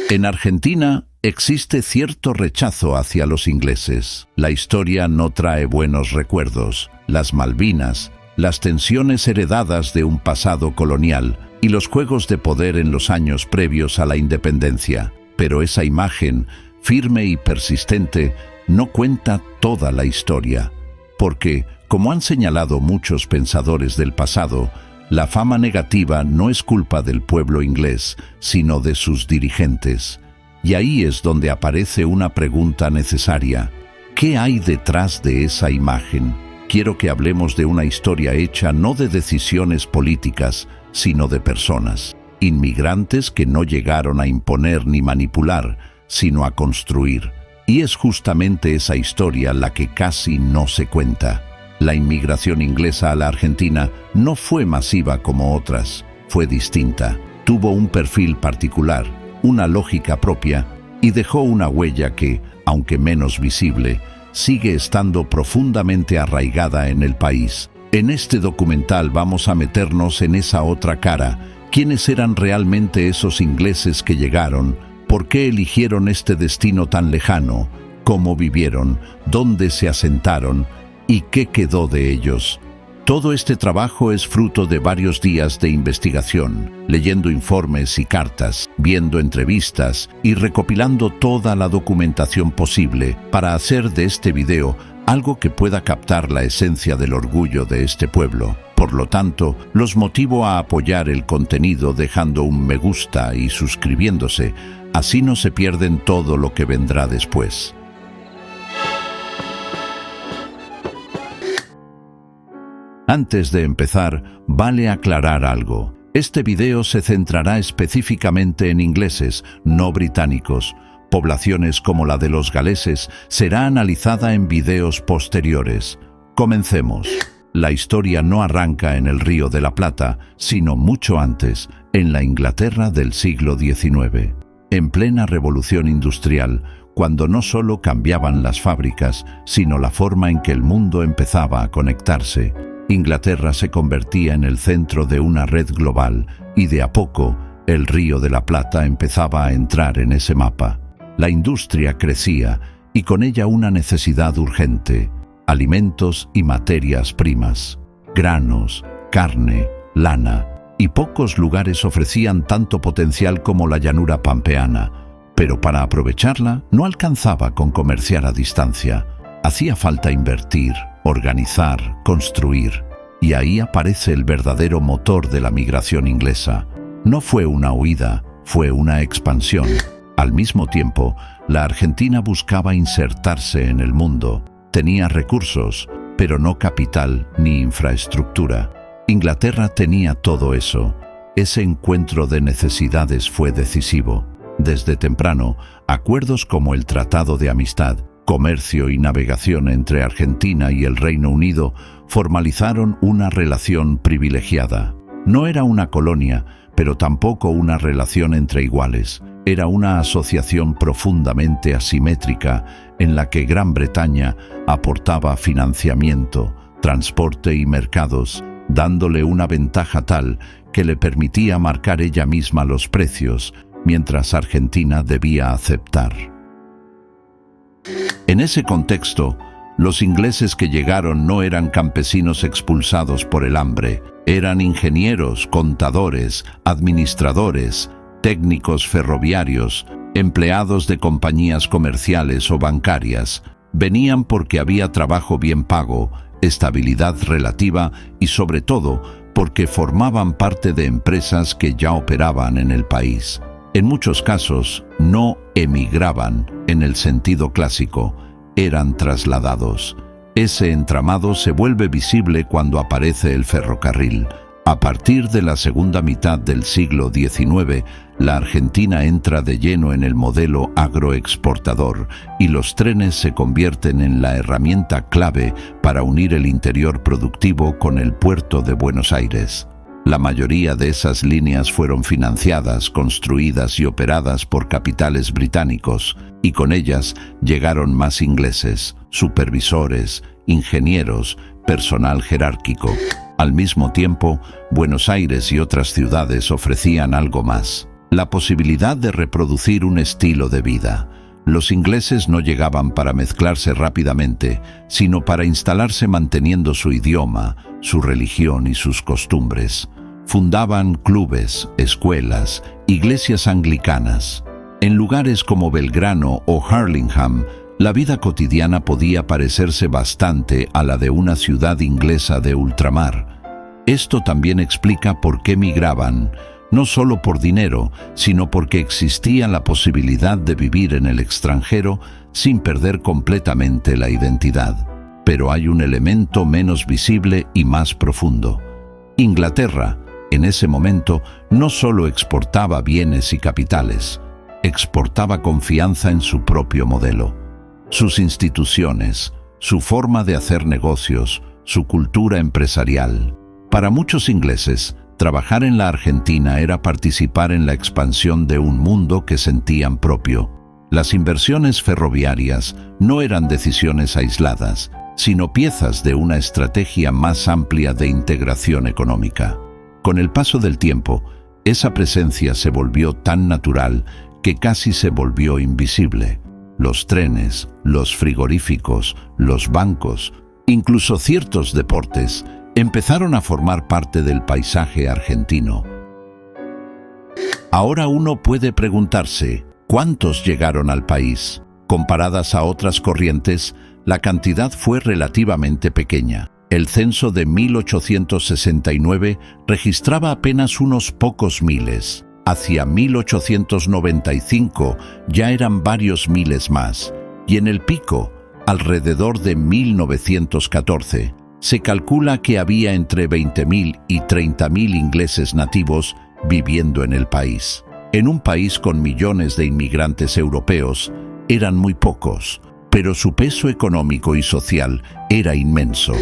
En Argentina existe cierto rechazo hacia los ingleses. La historia no trae buenos recuerdos. Las Malvinas, las tensiones heredadas de un pasado colonial y los juegos de poder en los años previos a la independencia. Pero esa imagen, firme y persistente, no cuenta toda la historia, porque, como han señalado muchos pensadores del pasado, la fama negativa no es culpa del pueblo inglés, sino de sus dirigentes. Y ahí es donde aparece una pregunta necesaria. ¿Qué hay detrás de esa imagen? Quiero que hablemos de una historia hecha no de decisiones políticas, sino de personas. Inmigrantes que no llegaron a imponer ni manipular, sino a construir. Y es justamente esa historia la que casi no se cuenta. La inmigración inglesa a la Argentina no fue masiva como otras, fue distinta. Tuvo un perfil particular, una lógica propia y dejó una huella que, aunque menos visible, sigue estando profundamente arraigada en el país. En este documental vamos a meternos en esa otra cara. ¿Quiénes eran realmente esos ingleses que llegaron? ¿Por qué eligieron este destino tan lejano? ¿Cómo vivieron? ¿Dónde se asentaron? ¿Y qué quedó de ellos? Todo este trabajo es fruto de varios días de investigación, leyendo informes y cartas, viendo entrevistas y recopilando toda la documentación posible para hacer de este video algo que pueda captar la esencia del orgullo de este pueblo. Por lo tanto, los motivo a apoyar el contenido dejando un me gusta y suscribiéndose, así no se pierden todo lo que vendrá después. Antes de empezar, vale aclarar algo. Este video se centrará específicamente en ingleses, no británicos. Poblaciones como la de los galeses será analizada en videos posteriores. Comencemos. La historia no arranca en el Río de la Plata, sino mucho antes, en la Inglaterra del siglo XIX. En plena revolución industrial, cuando no solo cambiaban las fábricas, sino la forma en que el mundo empezaba a conectarse, Inglaterra se convertía en el centro de una red global y de a poco el Río de la Plata empezaba a entrar en ese mapa. La industria crecía y con ella una necesidad urgente: alimentos y materias primas, granos, carne, lana, y pocos lugares ofrecían tanto potencial como la llanura pampeana, pero para aprovecharla no alcanzaba con comerciar a distancia. Hacía falta invertir, organizar, construir, y ahí aparece el verdadero motor de la migración inglesa. No fue una huida, fue una expansión. Al mismo tiempo, la Argentina buscaba insertarse en el mundo. Tenía recursos, pero no capital ni infraestructura. Inglaterra tenía todo eso. Ese encuentro de necesidades fue decisivo. Desde temprano, acuerdos como el Tratado de Amistad, comercio y navegación entre Argentina y el Reino Unido formalizaron una relación privilegiada. No era una colonia, pero tampoco una relación entre iguales. Era una asociación profundamente asimétrica en la que Gran Bretaña aportaba financiamiento, transporte y mercados, dándole una ventaja tal que le permitía marcar ella misma los precios, mientras Argentina debía aceptar. En ese contexto, los ingleses que llegaron no eran campesinos expulsados por el hambre, eran ingenieros, contadores, administradores, técnicos ferroviarios, empleados de compañías comerciales o bancarias. Venían porque había trabajo bien pago, estabilidad relativa y sobre todo porque formaban parte de empresas que ya operaban en el país. En muchos casos no emigraban en el sentido clásico, eran trasladados. Ese entramado se vuelve visible cuando aparece el ferrocarril. A partir de la segunda mitad del siglo XIX, la Argentina entra de lleno en el modelo agroexportador y los trenes se convierten en la herramienta clave para unir el interior productivo con el puerto de Buenos Aires. La mayoría de esas líneas fueron financiadas, construidas y operadas por capitales británicos, y con ellas llegaron más ingleses, supervisores, ingenieros, personal jerárquico. Al mismo tiempo, Buenos Aires y otras ciudades ofrecían algo más: la posibilidad de reproducir un estilo de vida. Los ingleses no llegaban para mezclarse rápidamente, sino para instalarse manteniendo su idioma, su religión y sus costumbres. Fundaban clubes, escuelas, iglesias anglicanas. En lugares como Belgrano o Hurlingham, la vida cotidiana podía parecerse bastante a la de una ciudad inglesa de ultramar. Esto también explica por qué migraban, no solo por dinero, sino porque existía la posibilidad de vivir en el extranjero sin perder completamente la identidad. Pero hay un elemento menos visible y más profundo. Inglaterra, en ese momento, no solo exportaba bienes y capitales, exportaba confianza en su propio modelo. Sus instituciones, su forma de hacer negocios, su cultura empresarial. Para muchos ingleses, trabajar en la Argentina era participar en la expansión de un mundo que sentían propio. Las inversiones ferroviarias no eran decisiones aisladas, sino piezas de una estrategia más amplia de integración económica. Con el paso del tiempo, esa presencia se volvió tan natural que casi se volvió invisible. Los trenes, los frigoríficos, los bancos, incluso ciertos deportes, empezaron a formar parte del paisaje argentino. Ahora uno puede preguntarse, ¿cuántos llegaron al país? Comparadas a otras corrientes, la cantidad fue relativamente pequeña. El censo de 1869 registraba apenas unos pocos miles. Hacia 1895 ya eran varios miles más. Y en el pico, alrededor de 1914, se calcula que había entre 20.000 y 30.000 ingleses nativos viviendo en el país. En un país con millones de inmigrantes europeos, eran muy pocos, pero su peso económico y social era inmenso.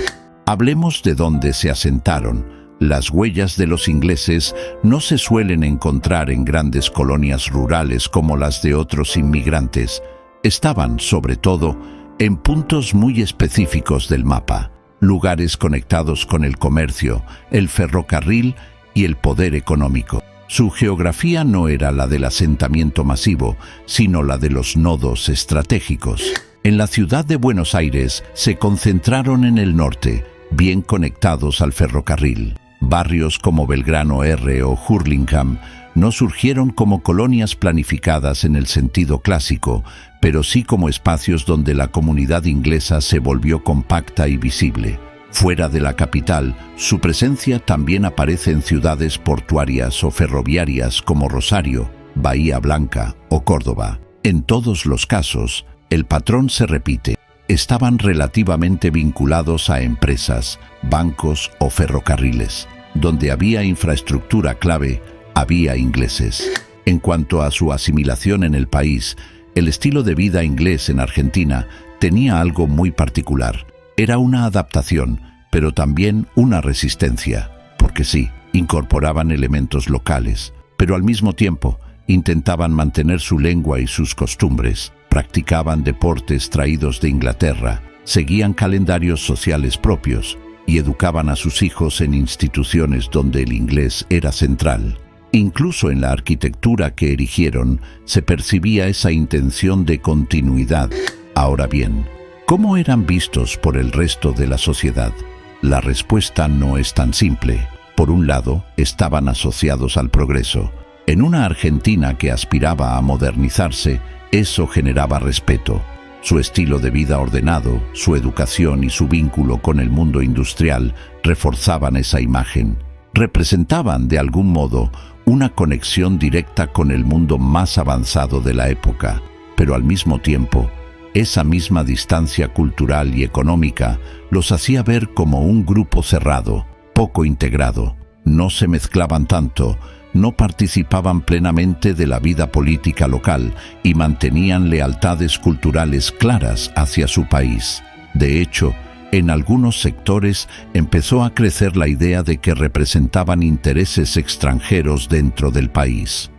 Hablemos de dónde se asentaron. Las huellas de los ingleses no se suelen encontrar en grandes colonias rurales como las de otros inmigrantes. Estaban, sobre todo, en puntos muy específicos del mapa, lugares conectados con el comercio, el ferrocarril y el poder económico. Su geografía no era la del asentamiento masivo, sino la de los nodos estratégicos. En la ciudad de Buenos Aires se concentraron en el norte, bien conectados al ferrocarril. Barrios como Belgrano R o Hurlingham no surgieron como colonias planificadas en el sentido clásico, pero sí como espacios donde la comunidad inglesa se volvió compacta y visible. Fuera de la capital, su presencia también aparece en ciudades portuarias o ferroviarias como Rosario, Bahía Blanca o Córdoba. En todos los casos, el patrón se repite. Estaban relativamente vinculados a empresas, bancos o ferrocarriles. Donde había infraestructura clave, había ingleses. En cuanto a su asimilación en el país, el estilo de vida inglés en Argentina tenía algo muy particular. Era una adaptación, pero también una resistencia, porque sí, incorporaban elementos locales, pero al mismo tiempo intentaban mantener su lengua y sus costumbres, practicaban deportes traídos de Inglaterra, seguían calendarios sociales propios y educaban a sus hijos en instituciones donde el inglés era central. Incluso en la arquitectura que erigieron se percibía esa intención de continuidad. Ahora bien, ¿cómo eran vistos por el resto de la sociedad? La respuesta no es tan simple. Por un lado, estaban asociados al progreso. En una Argentina que aspiraba a modernizarse, eso generaba respeto. Su estilo de vida ordenado, su educación y su vínculo con el mundo industrial reforzaban esa imagen. Representaban, de algún modo, una conexión directa con el mundo más avanzado de la época, pero al mismo tiempo, esa misma distancia cultural y económica los hacía ver como un grupo cerrado, poco integrado. No se mezclaban tanto, no participaban plenamente de la vida política local y mantenían lealtades culturales claras hacia su país. De hecho, en algunos sectores empezó a crecer la idea de que representaban intereses extranjeros dentro del país.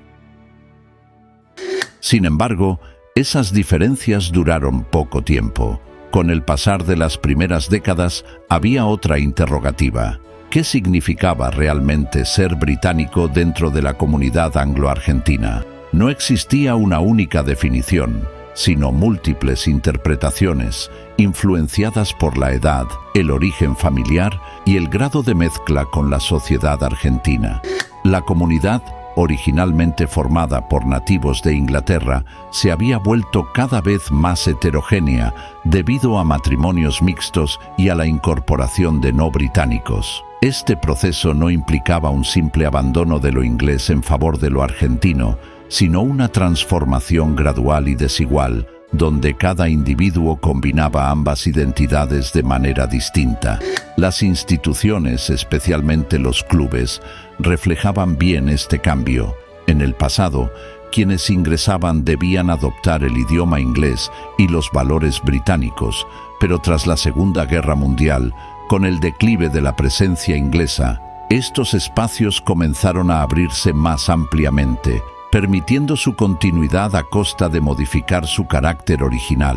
Sin embargo, esas diferencias duraron poco tiempo. Con el pasar de las primeras décadas había otra interrogativa. ¿Qué significaba realmente ser británico dentro de la comunidad anglo-argentina? No existía una única definición, sino múltiples interpretaciones, influenciadas por la edad, el origen familiar y el grado de mezcla con la sociedad argentina. La comunidad, originalmente formada por nativos de Inglaterra, se había vuelto cada vez más heterogénea debido a matrimonios mixtos y a la incorporación de no británicos. Este proceso no implicaba un simple abandono de lo inglés en favor de lo argentino, sino una transformación gradual y desigual, donde cada individuo combinaba ambas identidades de manera distinta. Las instituciones, especialmente los clubes, reflejaban bien este cambio. En el pasado, quienes ingresaban debían adoptar el idioma inglés y los valores británicos, pero tras la Segunda Guerra Mundial, con el declive de la presencia inglesa, estos espacios comenzaron a abrirse más ampliamente, permitiendo su continuidad a costa de modificar su carácter original.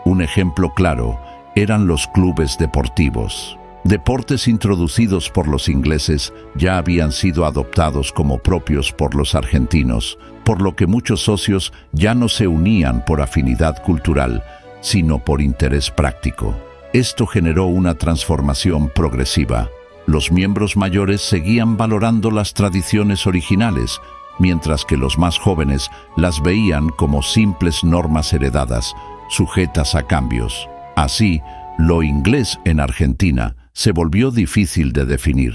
Un ejemplo claro eran los clubes deportivos. Deportes introducidos por los ingleses ya habían sido adoptados como propios por los argentinos, por lo que muchos socios ya no se unían por afinidad cultural, sino por interés práctico. Esto generó una transformación progresiva. Los miembros mayores seguían valorando las tradiciones originales, mientras que los más jóvenes las veían como simples normas heredadas, sujetas a cambios. Así, lo inglés en Argentina se volvió difícil de definir.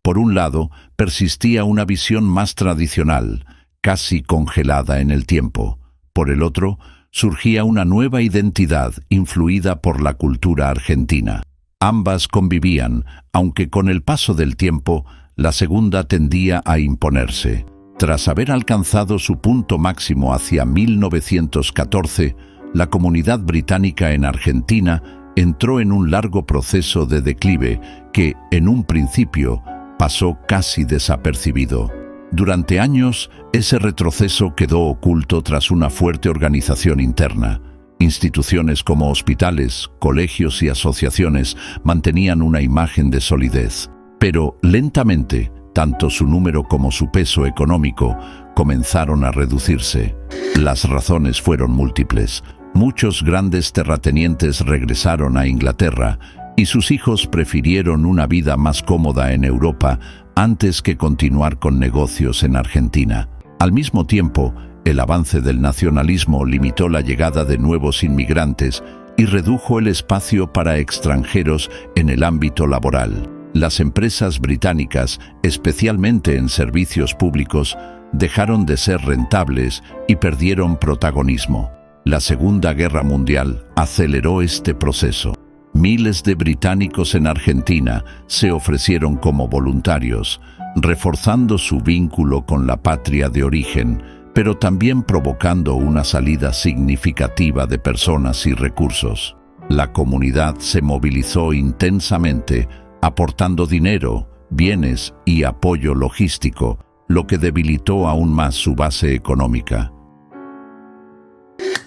Por un lado, persistía una visión más tradicional, casi congelada en el tiempo. Por el otro, surgía una nueva identidad influida por la cultura argentina. Ambas convivían, aunque con el paso del tiempo, la segunda tendía a imponerse. Tras haber alcanzado su punto máximo hacia 1914, la comunidad británica en Argentina entró en un largo proceso de declive que, en un principio, pasó casi desapercibido. Durante años, ese retroceso quedó oculto tras una fuerte organización interna. Instituciones como hospitales, colegios y asociaciones mantenían una imagen de solidez. Pero, lentamente, tanto su número como su peso económico comenzaron a reducirse. Las razones fueron múltiples. Muchos grandes terratenientes regresaron a Inglaterra y sus hijos prefirieron una vida más cómoda en Europa antes que continuar con negocios en Argentina. Al mismo tiempo, el avance del nacionalismo limitó la llegada de nuevos inmigrantes y redujo el espacio para extranjeros en el ámbito laboral. Las empresas británicas, especialmente en servicios públicos, dejaron de ser rentables y perdieron protagonismo. La Segunda Guerra Mundial aceleró este proceso. Miles de británicos en Argentina se ofrecieron como voluntarios, reforzando su vínculo con la patria de origen, pero también provocando una salida significativa de personas y recursos. La comunidad se movilizó intensamente, aportando dinero, bienes y apoyo logístico, lo que debilitó aún más su base económica.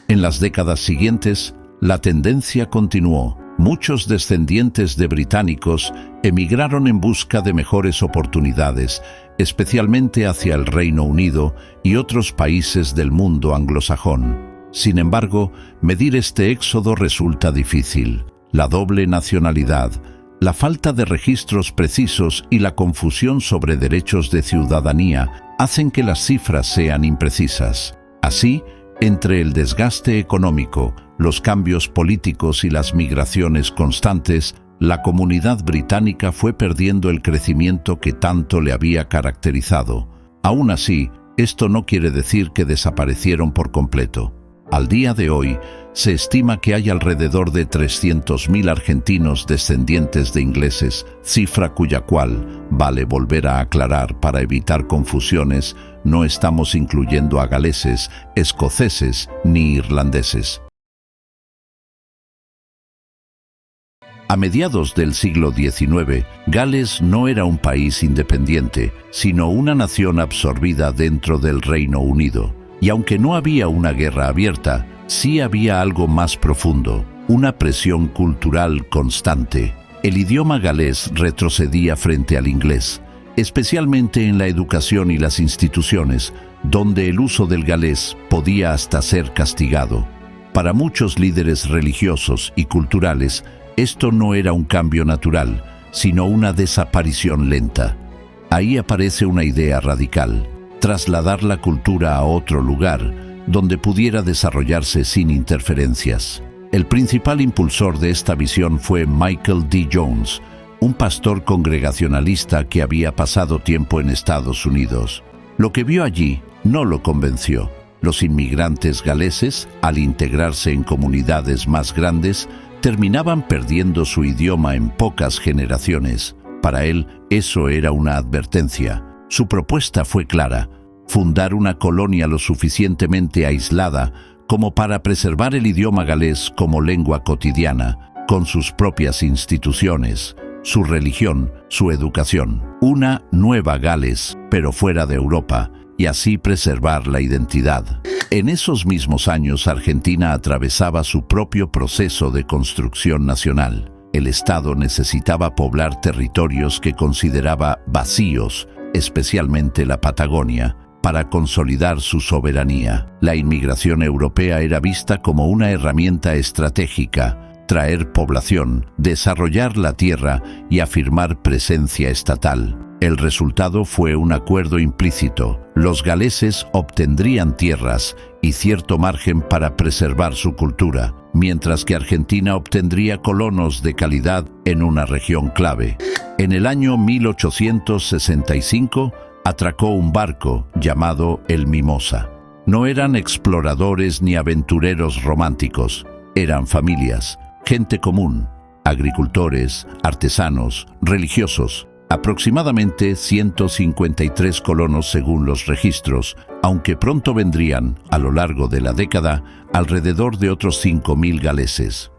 En las décadas siguientes, la tendencia continuó. Muchos descendientes de británicos emigraron en busca de mejores oportunidades, especialmente hacia el Reino Unido y otros países del mundo anglosajón. Sin embargo, medir este éxodo resulta difícil. La doble nacionalidad, la falta de registros precisos y la confusión sobre derechos de ciudadanía hacen que las cifras sean imprecisas. Así, entre el desgaste económico, los cambios políticos y las migraciones constantes, la comunidad británica fue perdiendo el crecimiento que tanto le había caracterizado. Aún así, esto no quiere decir que desaparecieron por completo. Al día de hoy, se estima que hay alrededor de 300.000 argentinos descendientes de ingleses, cifra cuya cual, vale volver a aclarar para evitar confusiones, no estamos incluyendo a galeses, escoceses ni irlandeses. A mediados del siglo XIX, Gales no era un país independiente, sino una nación absorbida dentro del Reino Unido. Y aunque no había una guerra abierta, sí había algo más profundo, una presión cultural constante. El idioma galés retrocedía frente al inglés, especialmente en la educación y las instituciones, donde el uso del galés podía hasta ser castigado. Para muchos líderes religiosos y culturales, esto no era un cambio natural, sino una desaparición lenta. Ahí aparece una idea radical: trasladar la cultura a otro lugar, donde pudiera desarrollarse sin interferencias. El principal impulsor de esta visión fue Michael D. Jones, un pastor congregacionalista que había pasado tiempo en Estados Unidos. Lo que vio allí no lo convenció. Los inmigrantes galeses, al integrarse en comunidades más grandes, terminaban perdiendo su idioma en pocas generaciones. Para él, eso era una advertencia. Su propuesta fue clara: fundar una colonia lo suficientemente aislada como para preservar el idioma galés como lengua cotidiana, con sus propias instituciones, su religión, su educación. Una nueva Gales, pero fuera de Europa, y así preservar la identidad. En esos mismos años, Argentina atravesaba su propio proceso de construcción nacional. El Estado necesitaba poblar territorios que consideraba vacíos, especialmente la Patagonia, para consolidar su soberanía. La inmigración europea era vista como una herramienta estratégica: traer población, desarrollar la tierra y afirmar presencia estatal. El resultado fue un acuerdo implícito: los galeses obtendrían tierras y cierto margen para preservar su cultura. mientras que Argentina obtendría colonos de calidad en una región clave. En el año 1865 atracó un barco llamado el Mimosa. No eran exploradores ni aventureros románticos, eran familias, gente común, agricultores, artesanos, religiosos. Aproximadamente 153 colonos según los registros, aunque pronto vendrían, a lo largo de la década, alrededor de otros 5.000 galeses.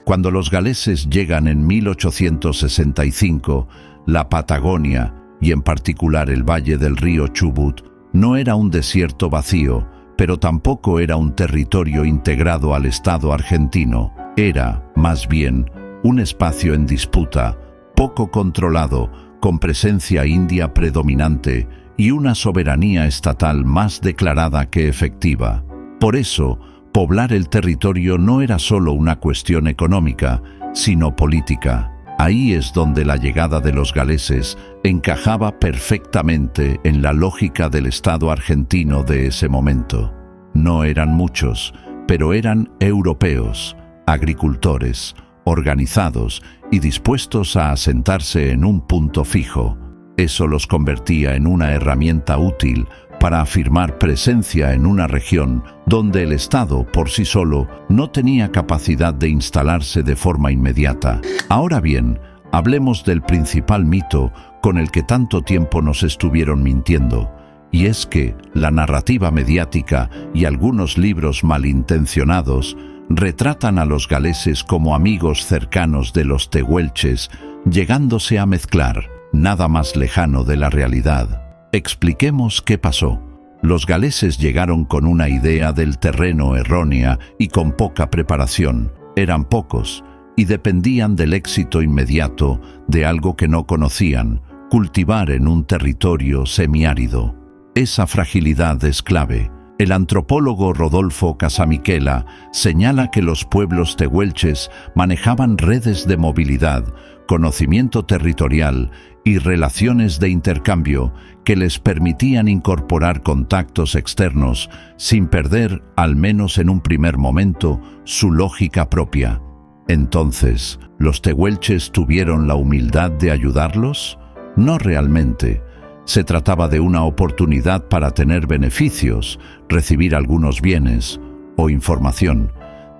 Cuando los galeses llegan en 1865, la Patagonia, y en particular el valle del río Chubut, no era un desierto vacío, pero tampoco era un territorio integrado al Estado argentino. Era, más bien, un espacio en disputa, poco controlado, con presencia india predominante y una soberanía estatal más declarada que efectiva. Por eso, poblar el territorio no era solo una cuestión económica, sino política. Ahí es donde la llegada de los galeses encajaba perfectamente en la lógica del Estado argentino de ese momento. No eran muchos, pero eran europeos, agricultores, organizados y dispuestos a asentarse en un punto fijo. Eso los convertía en una herramienta útil para afirmar presencia en una región donde el Estado por sí solo no tenía capacidad de instalarse de forma inmediata. Ahora bien, hablemos del principal mito con el que tanto tiempo nos estuvieron mintiendo, y es que la narrativa mediática y algunos libros malintencionados retratan a los galeses como amigos cercanos de los tehuelches, llegándose a mezclar, nada más lejano de la realidad. Expliquemos qué pasó. Los galeses llegaron con una idea del terreno errónea y con poca preparación. Eran pocos y dependían del éxito inmediato de algo que no conocían, cultivar en un territorio semiárido. Esa fragilidad es clave. El antropólogo Rodolfo Casamiquela señala que los pueblos tehuelches manejaban redes de movilidad, conocimiento territorial y relaciones de intercambio que les permitían incorporar contactos externos sin perder, al menos en un primer momento, su lógica propia. Entonces, ¿los tehuelches tuvieron la humildad de ayudarlos? No realmente. Se trataba de una oportunidad para tener beneficios, recibir algunos bienes o información,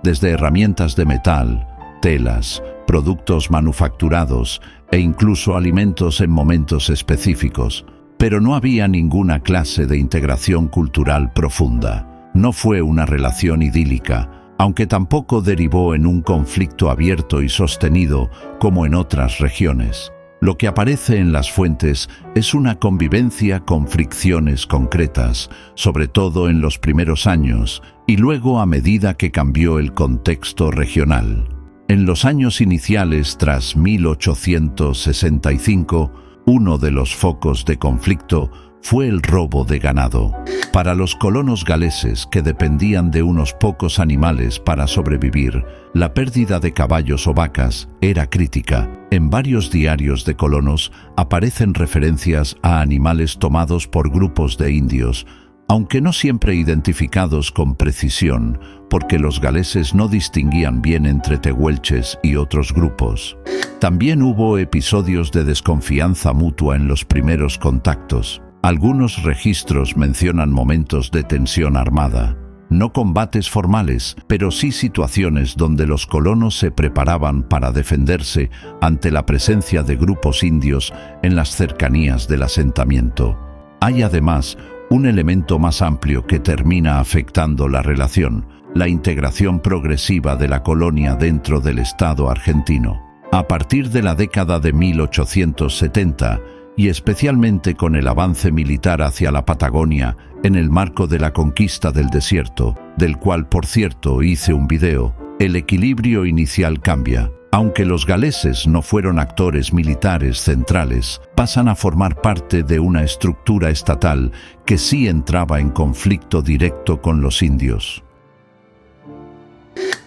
desde herramientas de metal, telas, productos manufacturados e incluso alimentos en momentos específicos. Pero no había ninguna clase de integración cultural profunda. No fue una relación idílica, aunque tampoco derivó en un conflicto abierto y sostenido como en otras regiones. Lo que aparece en las fuentes es una convivencia con fricciones concretas, sobre todo en los primeros años, y luego a medida que cambió el contexto regional. En los años iniciales tras 1865, uno de los focos de conflicto fue el robo de ganado. Para los colonos galeses, que dependían de unos pocos animales para sobrevivir, la pérdida de caballos o vacas era crítica. En varios diarios de colonos aparecen referencias a animales tomados por grupos de indios, aunque no siempre identificados con precisión, porque los galeses no distinguían bien entre tehuelches y otros grupos. También hubo episodios de desconfianza mutua en los primeros contactos. Algunos registros mencionan momentos de tensión armada. No combates formales, pero sí situaciones donde los colonos se preparaban para defenderse ante la presencia de grupos indios en las cercanías del asentamiento. Hay además un elemento más amplio que termina afectando la relación: la integración progresiva de la colonia dentro del Estado argentino. A partir de la década de 1870, y especialmente con el avance militar hacia la Patagonia en el marco de la conquista del desierto, del cual por cierto hice un video, el equilibrio inicial cambia. Aunque los galeses no fueron actores militares centrales, pasan a formar parte de una estructura estatal que sí entraba en conflicto directo con los indios.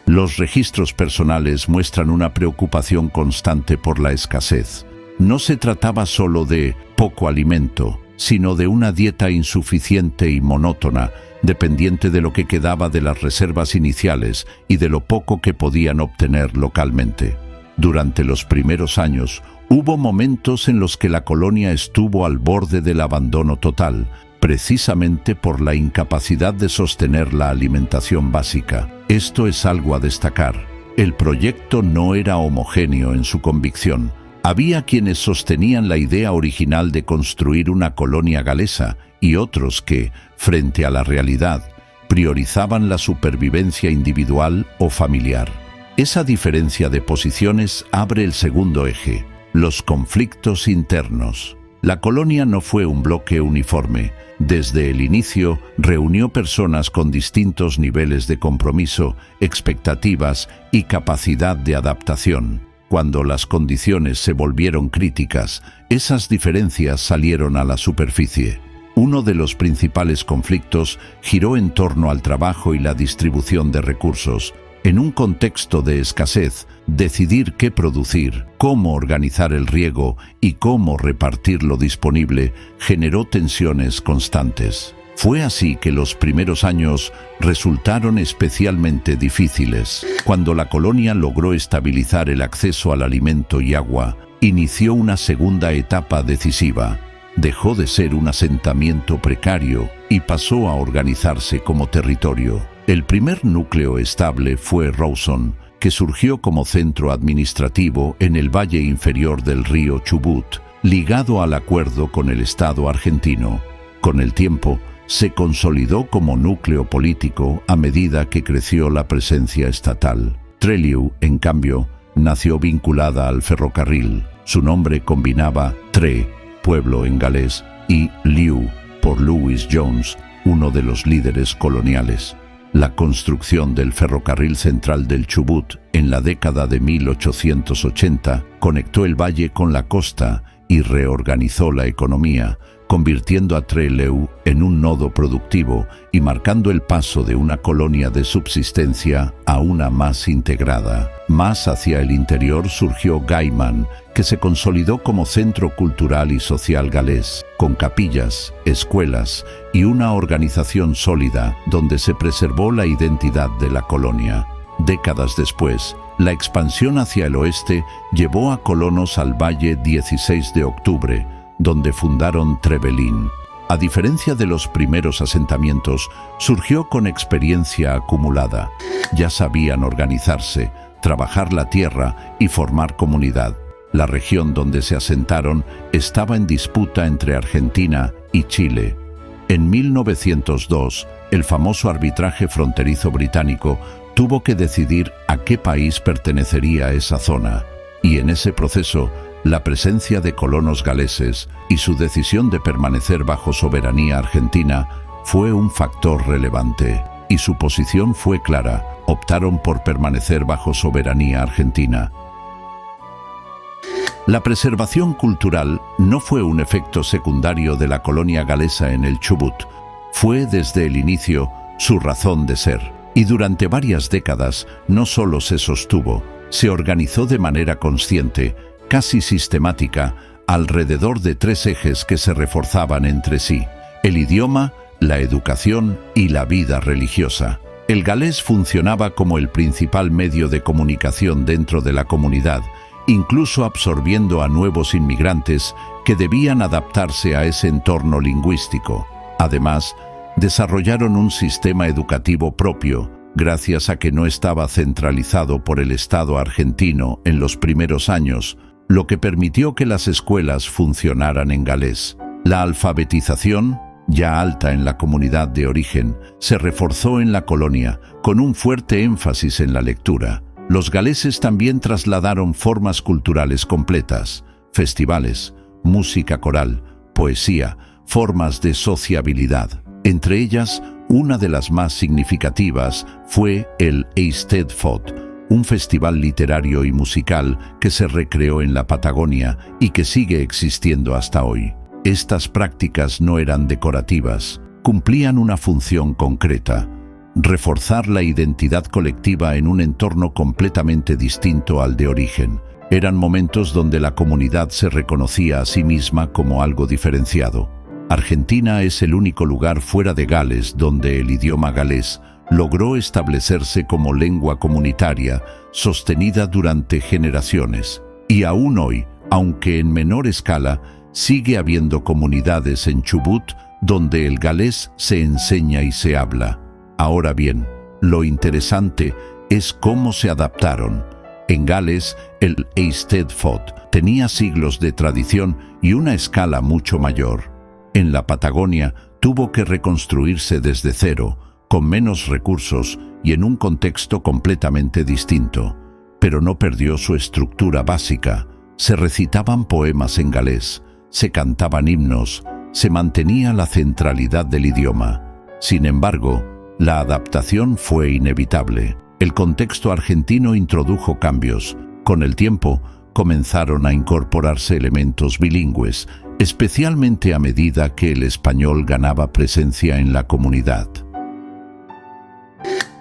Los registros personales muestran una preocupación constante por la escasez. No se trataba solo de poco alimento, sino de una dieta insuficiente y monótona, dependiente de lo que quedaba de las reservas iniciales y de lo poco que podían obtener localmente. Durante los primeros años, hubo momentos en los que la colonia estuvo al borde del abandono total, precisamente por la incapacidad de sostener la alimentación básica. Esto es algo a destacar. El proyecto no era homogéneo en su convicción. Había quienes sostenían la idea original de construir una colonia galesa y otros que, frente a la realidad, priorizaban la supervivencia individual o familiar. Esa diferencia de posiciones abre el segundo eje: los conflictos internos. La colonia no fue un bloque uniforme. Desde el inicio reunió personas con distintos niveles de compromiso, expectativas y capacidad de adaptación. Cuando las condiciones se volvieron críticas, esas diferencias salieron a la superficie. Uno de los principales conflictos giró en torno al trabajo y la distribución de recursos. En un contexto de escasez, decidir qué producir, cómo organizar el riego y cómo repartir lo disponible generó tensiones constantes. Fue así que los primeros años resultaron especialmente difíciles. Cuando la colonia logró estabilizar el acceso al alimento y agua, inició una segunda etapa decisiva. Dejó de ser un asentamiento precario y pasó a organizarse como territorio. El primer núcleo estable fue Rawson, que surgió como centro administrativo en el valle inferior del río Chubut, ligado al acuerdo con el Estado argentino. Con el tiempo, se consolidó como núcleo político a medida que creció la presencia estatal. Trelew, en cambio, nació vinculada al ferrocarril. Su nombre combinaba Tre, pueblo en galés, y Liu, por Lewis Jones, uno de los líderes coloniales. La construcción del ferrocarril central del Chubut en la década de 1880 conectó el valle con la costa y reorganizó la economía, convirtiendo a Trelew en un nodo productivo y marcando el paso de una colonia de subsistencia a una más integrada. Más hacia el interior surgió Gaiman, que se consolidó como centro cultural y social galés, con capillas, escuelas y una organización sólida donde se preservó la identidad de la colonia. Décadas después, la expansión hacia el oeste llevó a colonos al Valle 16 de Octubre, donde fundaron Trevelin. A diferencia de los primeros asentamientos, surgió con experiencia acumulada. Ya sabían organizarse, trabajar la tierra y formar comunidad. La región donde se asentaron estaba en disputa entre Argentina y Chile. En 1902, el famoso arbitraje fronterizo británico tuvo que decidir a qué país pertenecería esa zona, y en ese proceso, la presencia de colonos galeses y su decisión de permanecer bajo soberanía argentina fue un factor relevante, y su posición fue clara: optaron por permanecer bajo soberanía argentina. La preservación cultural no fue un efecto secundario de la colonia galesa en el Chubut, fue desde el inicio su razón de ser, y durante varias décadas no solo se sostuvo, se organizó de manera consciente, casi sistemática, alrededor de tres ejes que se reforzaban entre sí: el idioma, la educación y la vida religiosa. El galés funcionaba como el principal medio de comunicación dentro de la comunidad, incluso absorbiendo a nuevos inmigrantes que debían adaptarse a ese entorno lingüístico. Además, desarrollaron un sistema educativo propio, gracias a que no estaba centralizado por el Estado argentino en los primeros años, lo que permitió que las escuelas funcionaran en galés. La alfabetización, ya alta en la comunidad de origen, se reforzó en la colonia, con un fuerte énfasis en la lectura. Los galeses también trasladaron formas culturales completas: festivales, música coral, poesía, formas de sociabilidad. Entre ellas, una de las más significativas fue el Eisteddfod, un festival literario y musical que se recreó en la Patagonia y que sigue existiendo hasta hoy. Estas prácticas no eran decorativas, cumplían una función concreta: reforzar la identidad colectiva en un entorno completamente distinto al de origen. Eran momentos donde la comunidad se reconocía a sí misma como algo diferenciado. Argentina es el único lugar fuera de Gales donde el idioma galés logró establecerse como lengua comunitaria sostenida durante generaciones. Y aún hoy, aunque en menor escala, sigue habiendo comunidades en Chubut donde el galés se enseña y se habla. Ahora bien, lo interesante es cómo se adaptaron. En Gales, el Eisteddfod tenía siglos de tradición y una escala mucho mayor. En la Patagonia tuvo que reconstruirse desde cero, con menos recursos y en un contexto completamente distinto. Pero no perdió su estructura básica. Se recitaban poemas en galés, se cantaban himnos, se mantenía la centralidad del idioma. Sin embargo, la adaptación fue inevitable. El contexto argentino introdujo cambios. Con el tiempo, comenzaron a incorporarse elementos bilingües, especialmente a medida que el español ganaba presencia en la comunidad.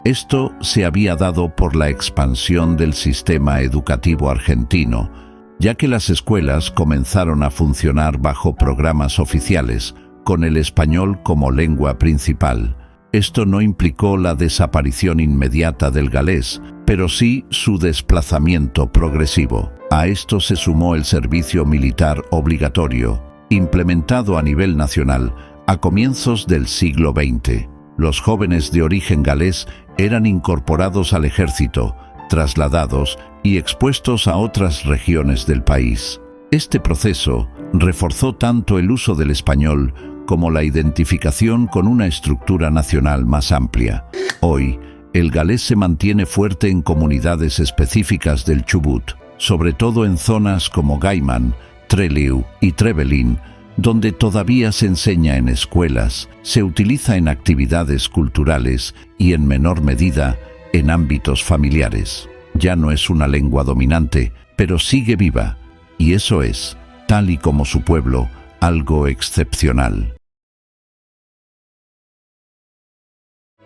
Esto se había dado por la expansión del sistema educativo argentino, ya que las escuelas comenzaron a funcionar bajo programas oficiales, con el español como lengua principal. Esto no implicó la desaparición inmediata del galés, pero sí su desplazamiento progresivo. A esto se sumó el servicio militar obligatorio, implementado a nivel nacional a comienzos del siglo XX. Los jóvenes de origen galés eran incorporados al ejército, trasladados y expuestos a otras regiones del país. Este proceso reforzó tanto el uso del español como la identificación con una estructura nacional más amplia. Hoy, el galés se mantiene fuerte en comunidades específicas del Chubut, sobre todo en zonas como Gaiman, Trelew y Trevelin, donde todavía se enseña en escuelas, se utiliza en actividades culturales y en menor medida en ámbitos familiares. Ya no es una lengua dominante, pero sigue viva, y eso es, tal y como su pueblo, algo excepcional.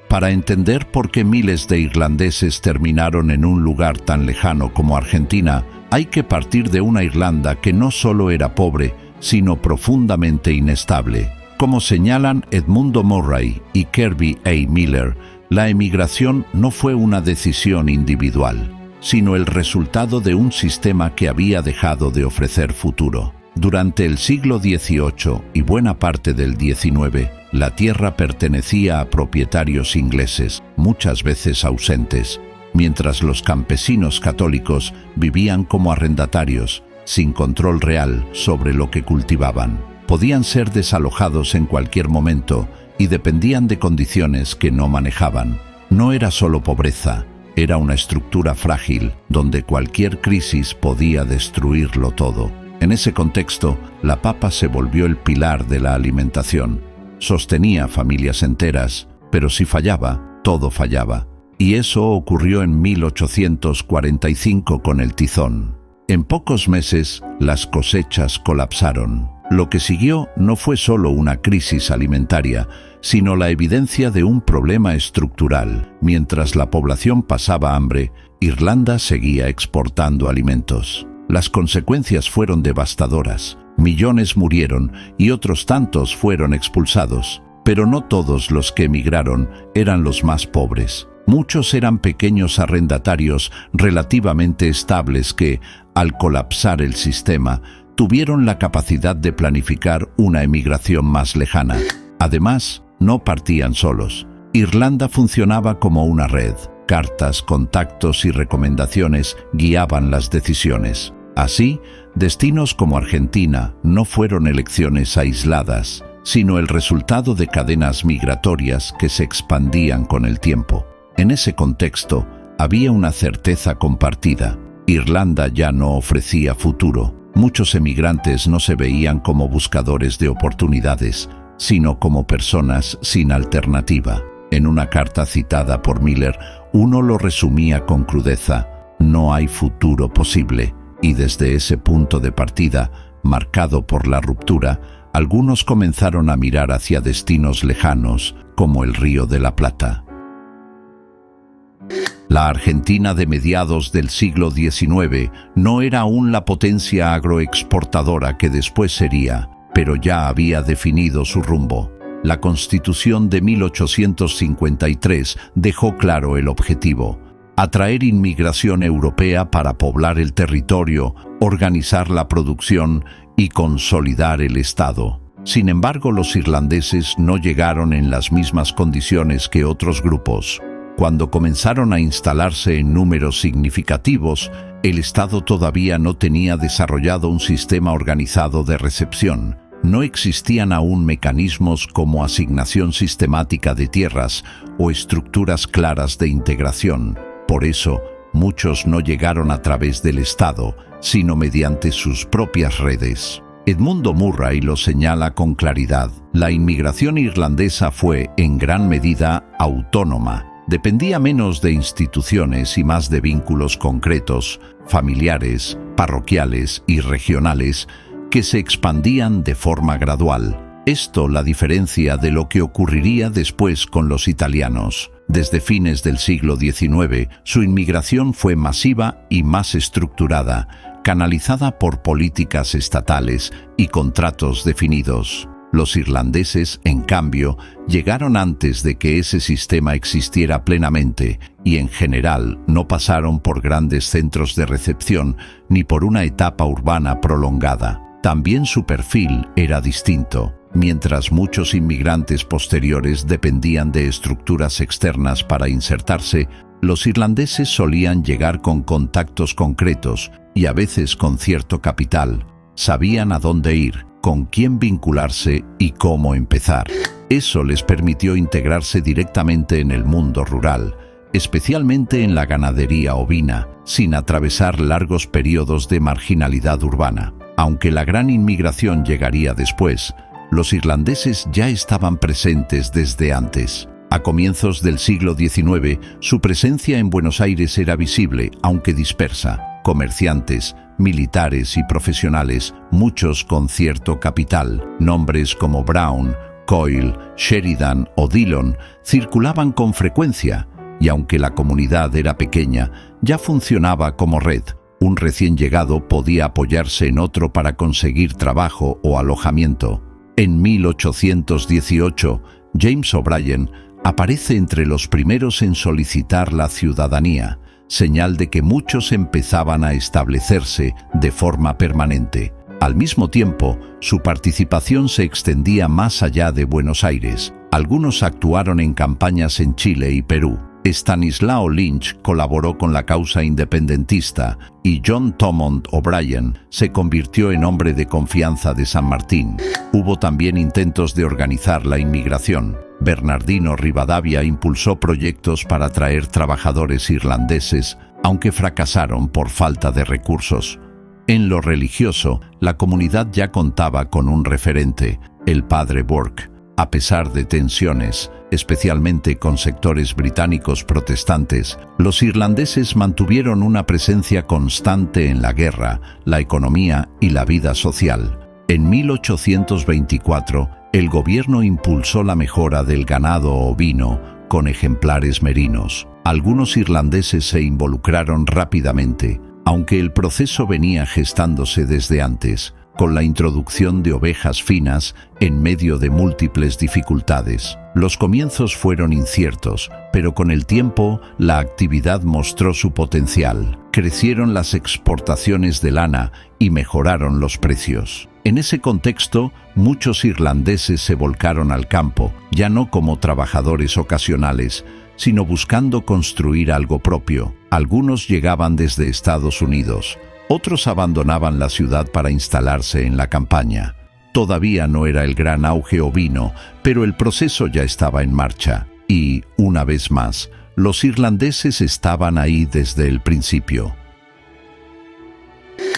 Para entender por qué miles de irlandeses terminaron en un lugar tan lejano como Argentina, hay que partir de una Irlanda que no solo era pobre, sino profundamente inestable. Como señalan Edmundo Murray y Kirby A. Miller, la emigración no fue una decisión individual, sino el resultado de un sistema que había dejado de ofrecer futuro. Durante el siglo XVIII y buena parte del XIX, la tierra pertenecía a propietarios ingleses, muchas veces ausentes, mientras los campesinos católicos vivían como arrendatarios, sin control real sobre lo que cultivaban. Podían ser desalojados en cualquier momento y dependían de condiciones que no manejaban. No era solo pobreza, era una estructura frágil donde cualquier crisis podía destruirlo todo. En ese contexto, la papa se volvió el pilar de la alimentación. Sostenía familias enteras, pero si fallaba, todo fallaba. Y eso ocurrió en 1845 con el tizón. En pocos meses, las cosechas colapsaron. Lo que siguió no fue solo una crisis alimentaria, sino la evidencia de un problema estructural. Mientras la población pasaba hambre, Irlanda seguía exportando alimentos. Las consecuencias fueron devastadoras. Millones murieron y otros tantos fueron expulsados. Pero no todos los que emigraron eran los más pobres. Muchos eran pequeños arrendatarios relativamente estables que, al colapsar el sistema, tuvieron la capacidad de planificar una emigración más lejana. Además, no partían solos. Irlanda funcionaba como una red. Cartas, contactos y recomendaciones guiaban las decisiones. Así, destinos como Argentina no fueron elecciones aisladas, sino el resultado de cadenas migratorias que se expandían con el tiempo. En ese contexto, había una certeza compartida. Irlanda ya no ofrecía futuro. Muchos emigrantes no se veían como buscadores de oportunidades, sino como personas sin alternativa. En una carta citada por Miller, uno lo resumía con crudeza: no hay futuro posible. Y desde ese punto de partida, marcado por la ruptura, algunos comenzaron a mirar hacia destinos lejanos, como el Río de la Plata. La Argentina de mediados del siglo XIX no era aún la potencia agroexportadora que después sería, pero ya había definido su rumbo. La Constitución de 1853 dejó claro el objetivo: atraer inmigración europea para poblar el territorio, organizar la producción y consolidar el Estado. Sin embargo, los irlandeses no llegaron en las mismas condiciones que otros grupos. Cuando comenzaron a instalarse en números significativos, el Estado todavía no tenía desarrollado un sistema organizado de recepción. No existían aún mecanismos como asignación sistemática de tierras o estructuras claras de integración. Por eso, muchos no llegaron a través del Estado, sino mediante sus propias redes. Edmundo Murray lo señala con claridad: la inmigración irlandesa fue, en gran medida, autónoma. Dependía menos de instituciones y más de vínculos concretos, familiares, parroquiales y regionales, que se expandían de forma gradual. Esto la diferencia de lo que ocurriría después con los italianos. Desde fines del siglo XIX, su inmigración fue masiva y más estructurada, canalizada por políticas estatales y contratos definidos. Los irlandeses, en cambio, llegaron antes de que ese sistema existiera plenamente y, en general, no pasaron por grandes centros de recepción ni por una etapa urbana prolongada. También su perfil era distinto. Mientras muchos inmigrantes posteriores dependían de estructuras externas para insertarse, los irlandeses solían llegar con contactos concretos y a veces con cierto capital. Sabían a dónde ir, con quién vincularse y cómo empezar. Eso les permitió integrarse directamente en el mundo rural, especialmente en la ganadería ovina, sin atravesar largos periodos de marginalidad urbana. Aunque la gran inmigración llegaría después, los irlandeses ya estaban presentes desde antes. A comienzos del siglo XIX, su presencia en Buenos Aires era visible, aunque dispersa. Comerciantes, militares y profesionales, muchos con cierto capital, nombres como Brown, Coyle, Sheridan o Dillon, circulaban con frecuencia, y aunque la comunidad era pequeña, ya funcionaba como red. Un recién llegado podía apoyarse en otro para conseguir trabajo o alojamiento. En 1818, James O'Brien aparece entre los primeros en solicitar la ciudadanía, señal de que muchos empezaban a establecerse de forma permanente. Al mismo tiempo, su participación se extendía más allá de Buenos Aires. Algunos actuaron en campañas en Chile y Perú. Stanislao Lynch colaboró con la causa independentista y John Thomond O'Brien se convirtió en hombre de confianza de San Martín. Hubo también intentos de organizar la inmigración. Bernardino Rivadavia impulsó proyectos para atraer trabajadores irlandeses, aunque fracasaron por falta de recursos. En lo religioso, la comunidad ya contaba con un referente, el padre Burke. A pesar de tensiones, especialmente con sectores británicos protestantes, los irlandeses mantuvieron una presencia constante en la guerra, la economía y la vida social. En 1824, el gobierno impulsó la mejora del ganado ovino con ejemplares merinos. Algunos irlandeses se involucraron rápidamente, aunque el proceso venía gestándose desde antes, con la introducción de ovejas finas en medio de múltiples dificultades. Los comienzos fueron inciertos, pero con el tiempo la actividad mostró su potencial. Crecieron las exportaciones de lana y mejoraron los precios. En ese contexto, muchos irlandeses se volcaron al campo, ya no como trabajadores ocasionales, sino buscando construir algo propio. Algunos llegaban desde Estados Unidos. Otros abandonaban la ciudad para instalarse en la campaña. Todavía no era el gran auge ovino, pero el proceso ya estaba en marcha. Y, una vez más, los irlandeses estaban ahí desde el principio.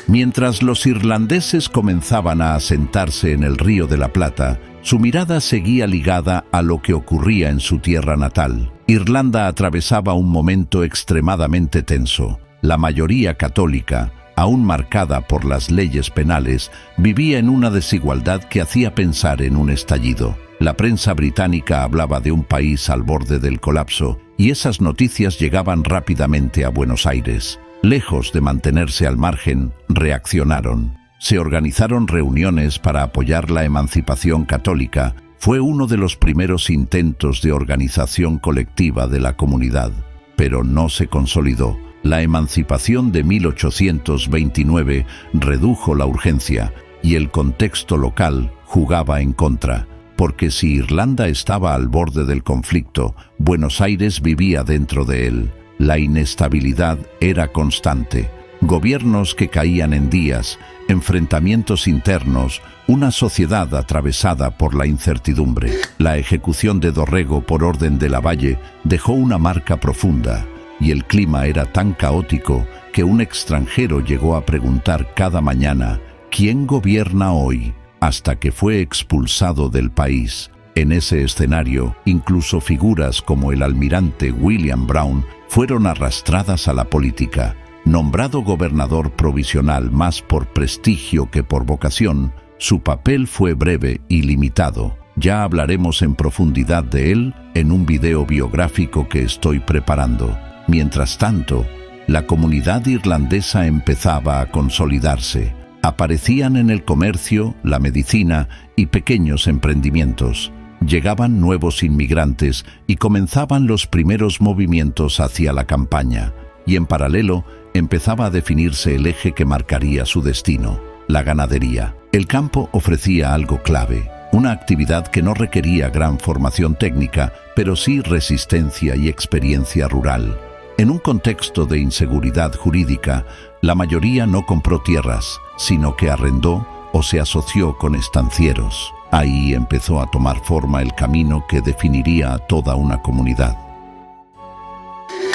Mientras los irlandeses comenzaban a asentarse en el Río de la Plata, su mirada seguía ligada a lo que ocurría en su tierra natal. Irlanda atravesaba un momento extremadamente tenso. La mayoría católica, aún marcada por las leyes penales, vivía en una desigualdad que hacía pensar en un estallido. La prensa británica hablaba de un país al borde del colapso, y esas noticias llegaban rápidamente a Buenos Aires. Lejos de mantenerse al margen, reaccionaron. Se organizaron reuniones para apoyar la emancipación católica. Fue uno de los primeros intentos de organización colectiva de la comunidad, pero no se consolidó. La emancipación de 1829 redujo la urgencia y el contexto local jugaba en contra, porque si Irlanda estaba al borde del conflicto, Buenos Aires vivía dentro de él. La inestabilidad era constante. Gobiernos que caían en días, enfrentamientos internos, una sociedad atravesada por la incertidumbre. La ejecución de Dorrego por orden de Lavalle dejó una marca profunda, y el clima era tan caótico que un extranjero llegó a preguntar cada mañana ¿quién gobierna hoy?, hasta que fue expulsado del país. En ese escenario, incluso figuras como el almirante William Brown fueron arrastradas a la política. Nombrado gobernador provisional más por prestigio que por vocación, su papel fue breve y limitado. Ya hablaremos en profundidad de él en un video biográfico que estoy preparando. Mientras tanto, la comunidad irlandesa empezaba a consolidarse. Aparecían en el comercio, la medicina y pequeños emprendimientos. Llegaban nuevos inmigrantes y comenzaban los primeros movimientos hacia la campaña. Y en paralelo, empezaba a definirse el eje que marcaría su destino, la ganadería. El campo ofrecía algo clave, una actividad que no requería gran formación técnica, pero sí resistencia y experiencia rural. En un contexto de inseguridad jurídica, la mayoría no compró tierras, sino que arrendó o se asoció con estancieros. Ahí empezó a tomar forma el camino que definiría a toda una comunidad.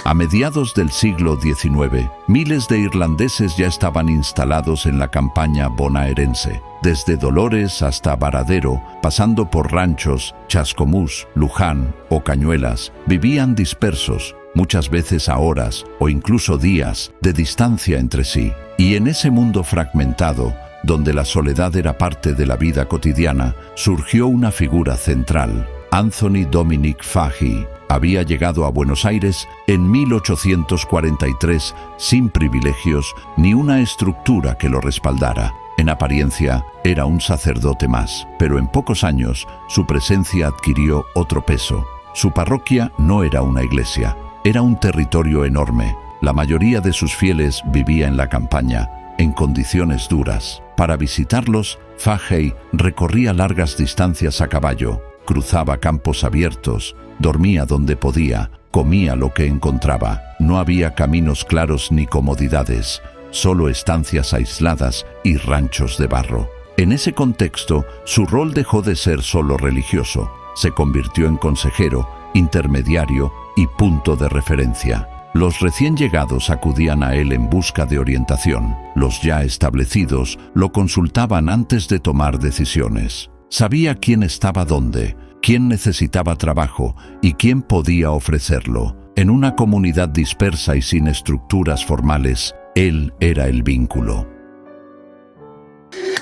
A mediados del siglo XIX, miles de irlandeses ya estaban instalados en la campaña bonaerense. Desde Dolores hasta Varadero, pasando por ranchos, Chascomús, Luján o Cañuelas, vivían dispersos, muchas veces a horas o incluso días de distancia entre sí. Y en ese mundo fragmentado, donde la soledad era parte de la vida cotidiana, surgió una figura central. Anthony Dominic Fahey había llegado a Buenos Aires en 1843 sin privilegios ni una estructura que lo respaldara. En apariencia, era un sacerdote más, pero en pocos años su presencia adquirió otro peso. Su parroquia no era una iglesia, era un territorio enorme. La mayoría de sus fieles vivía en la campaña, en condiciones duras. Para visitarlos, Fahey recorría largas distancias a caballo, cruzaba campos abiertos, dormía donde podía, comía lo que encontraba. No había caminos claros ni comodidades, solo estancias aisladas y ranchos de barro. En ese contexto, su rol dejó de ser solo religioso. Se convirtió en consejero, intermediario y punto de referencia. Los recién llegados acudían a él en busca de orientación. Los ya establecidos lo consultaban antes de tomar decisiones. Sabía quién estaba dónde, quién necesitaba trabajo y quién podía ofrecerlo. En una comunidad dispersa y sin estructuras formales, él era el vínculo.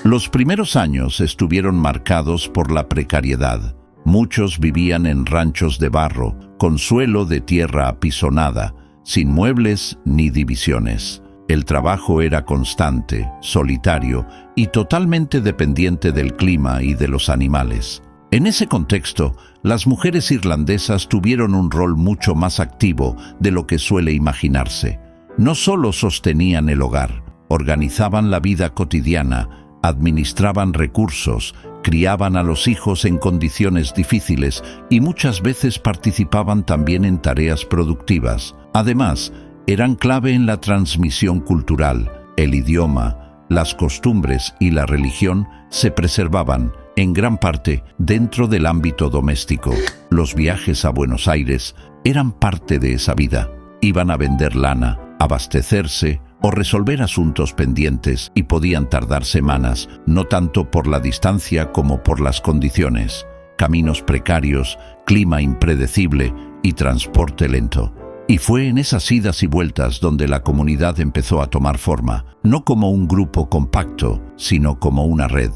Los primeros años estuvieron marcados por la precariedad. Muchos vivían en ranchos de barro, con suelo de tierra apisonada, sin muebles ni divisiones. El trabajo era constante, solitario y totalmente dependiente del clima y de los animales. En ese contexto, las mujeres irlandesas tuvieron un rol mucho más activo de lo que suele imaginarse. No solo sostenían el hogar, organizaban la vida cotidiana, administraban recursos, criaban a los hijos en condiciones difíciles y muchas veces participaban también en tareas productivas. Además, eran clave en la transmisión cultural. El idioma, las costumbres y la religión se preservaban, en gran parte, dentro del ámbito doméstico. Los viajes a Buenos Aires eran parte de esa vida. Iban a vender lana, abastecerse o resolver asuntos pendientes y podían tardar semanas, no tanto por la distancia como por las condiciones. Caminos precarios, clima impredecible y transporte lento. Y fue en esas idas y vueltas donde la comunidad empezó a tomar forma, no como un grupo compacto, sino como una red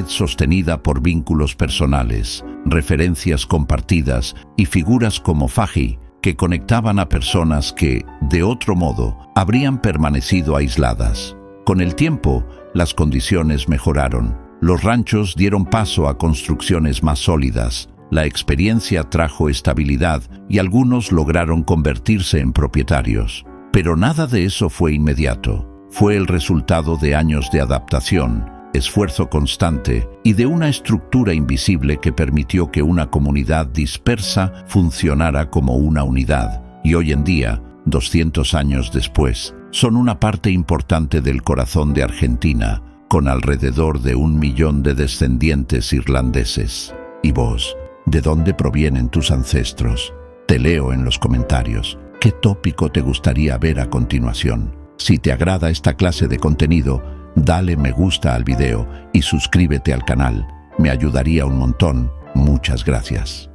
sostenida por vínculos personales, referencias compartidas y figuras como Fahey, que conectaban a personas que, de otro modo, habrían permanecido aisladas. Con el tiempo, las condiciones mejoraron. Los ranchos dieron paso a construcciones más sólidas. La experiencia trajo estabilidad y algunos lograron convertirse en propietarios. Pero nada de eso fue inmediato. Fue el resultado de años de adaptación, esfuerzo constante y de una estructura invisible que permitió que una comunidad dispersa funcionara como una unidad. Y hoy en día, 200 años después, son una parte importante del corazón de Argentina, con alrededor de 1 millón de descendientes irlandeses. ¿Y vos? ¿De dónde provienen tus ancestros? Te leo en los comentarios. ¿Qué tópico te gustaría ver a continuación? Si te agrada esta clase de contenido, dale me gusta al video y suscríbete al canal. Me ayudaría un montón. Muchas gracias.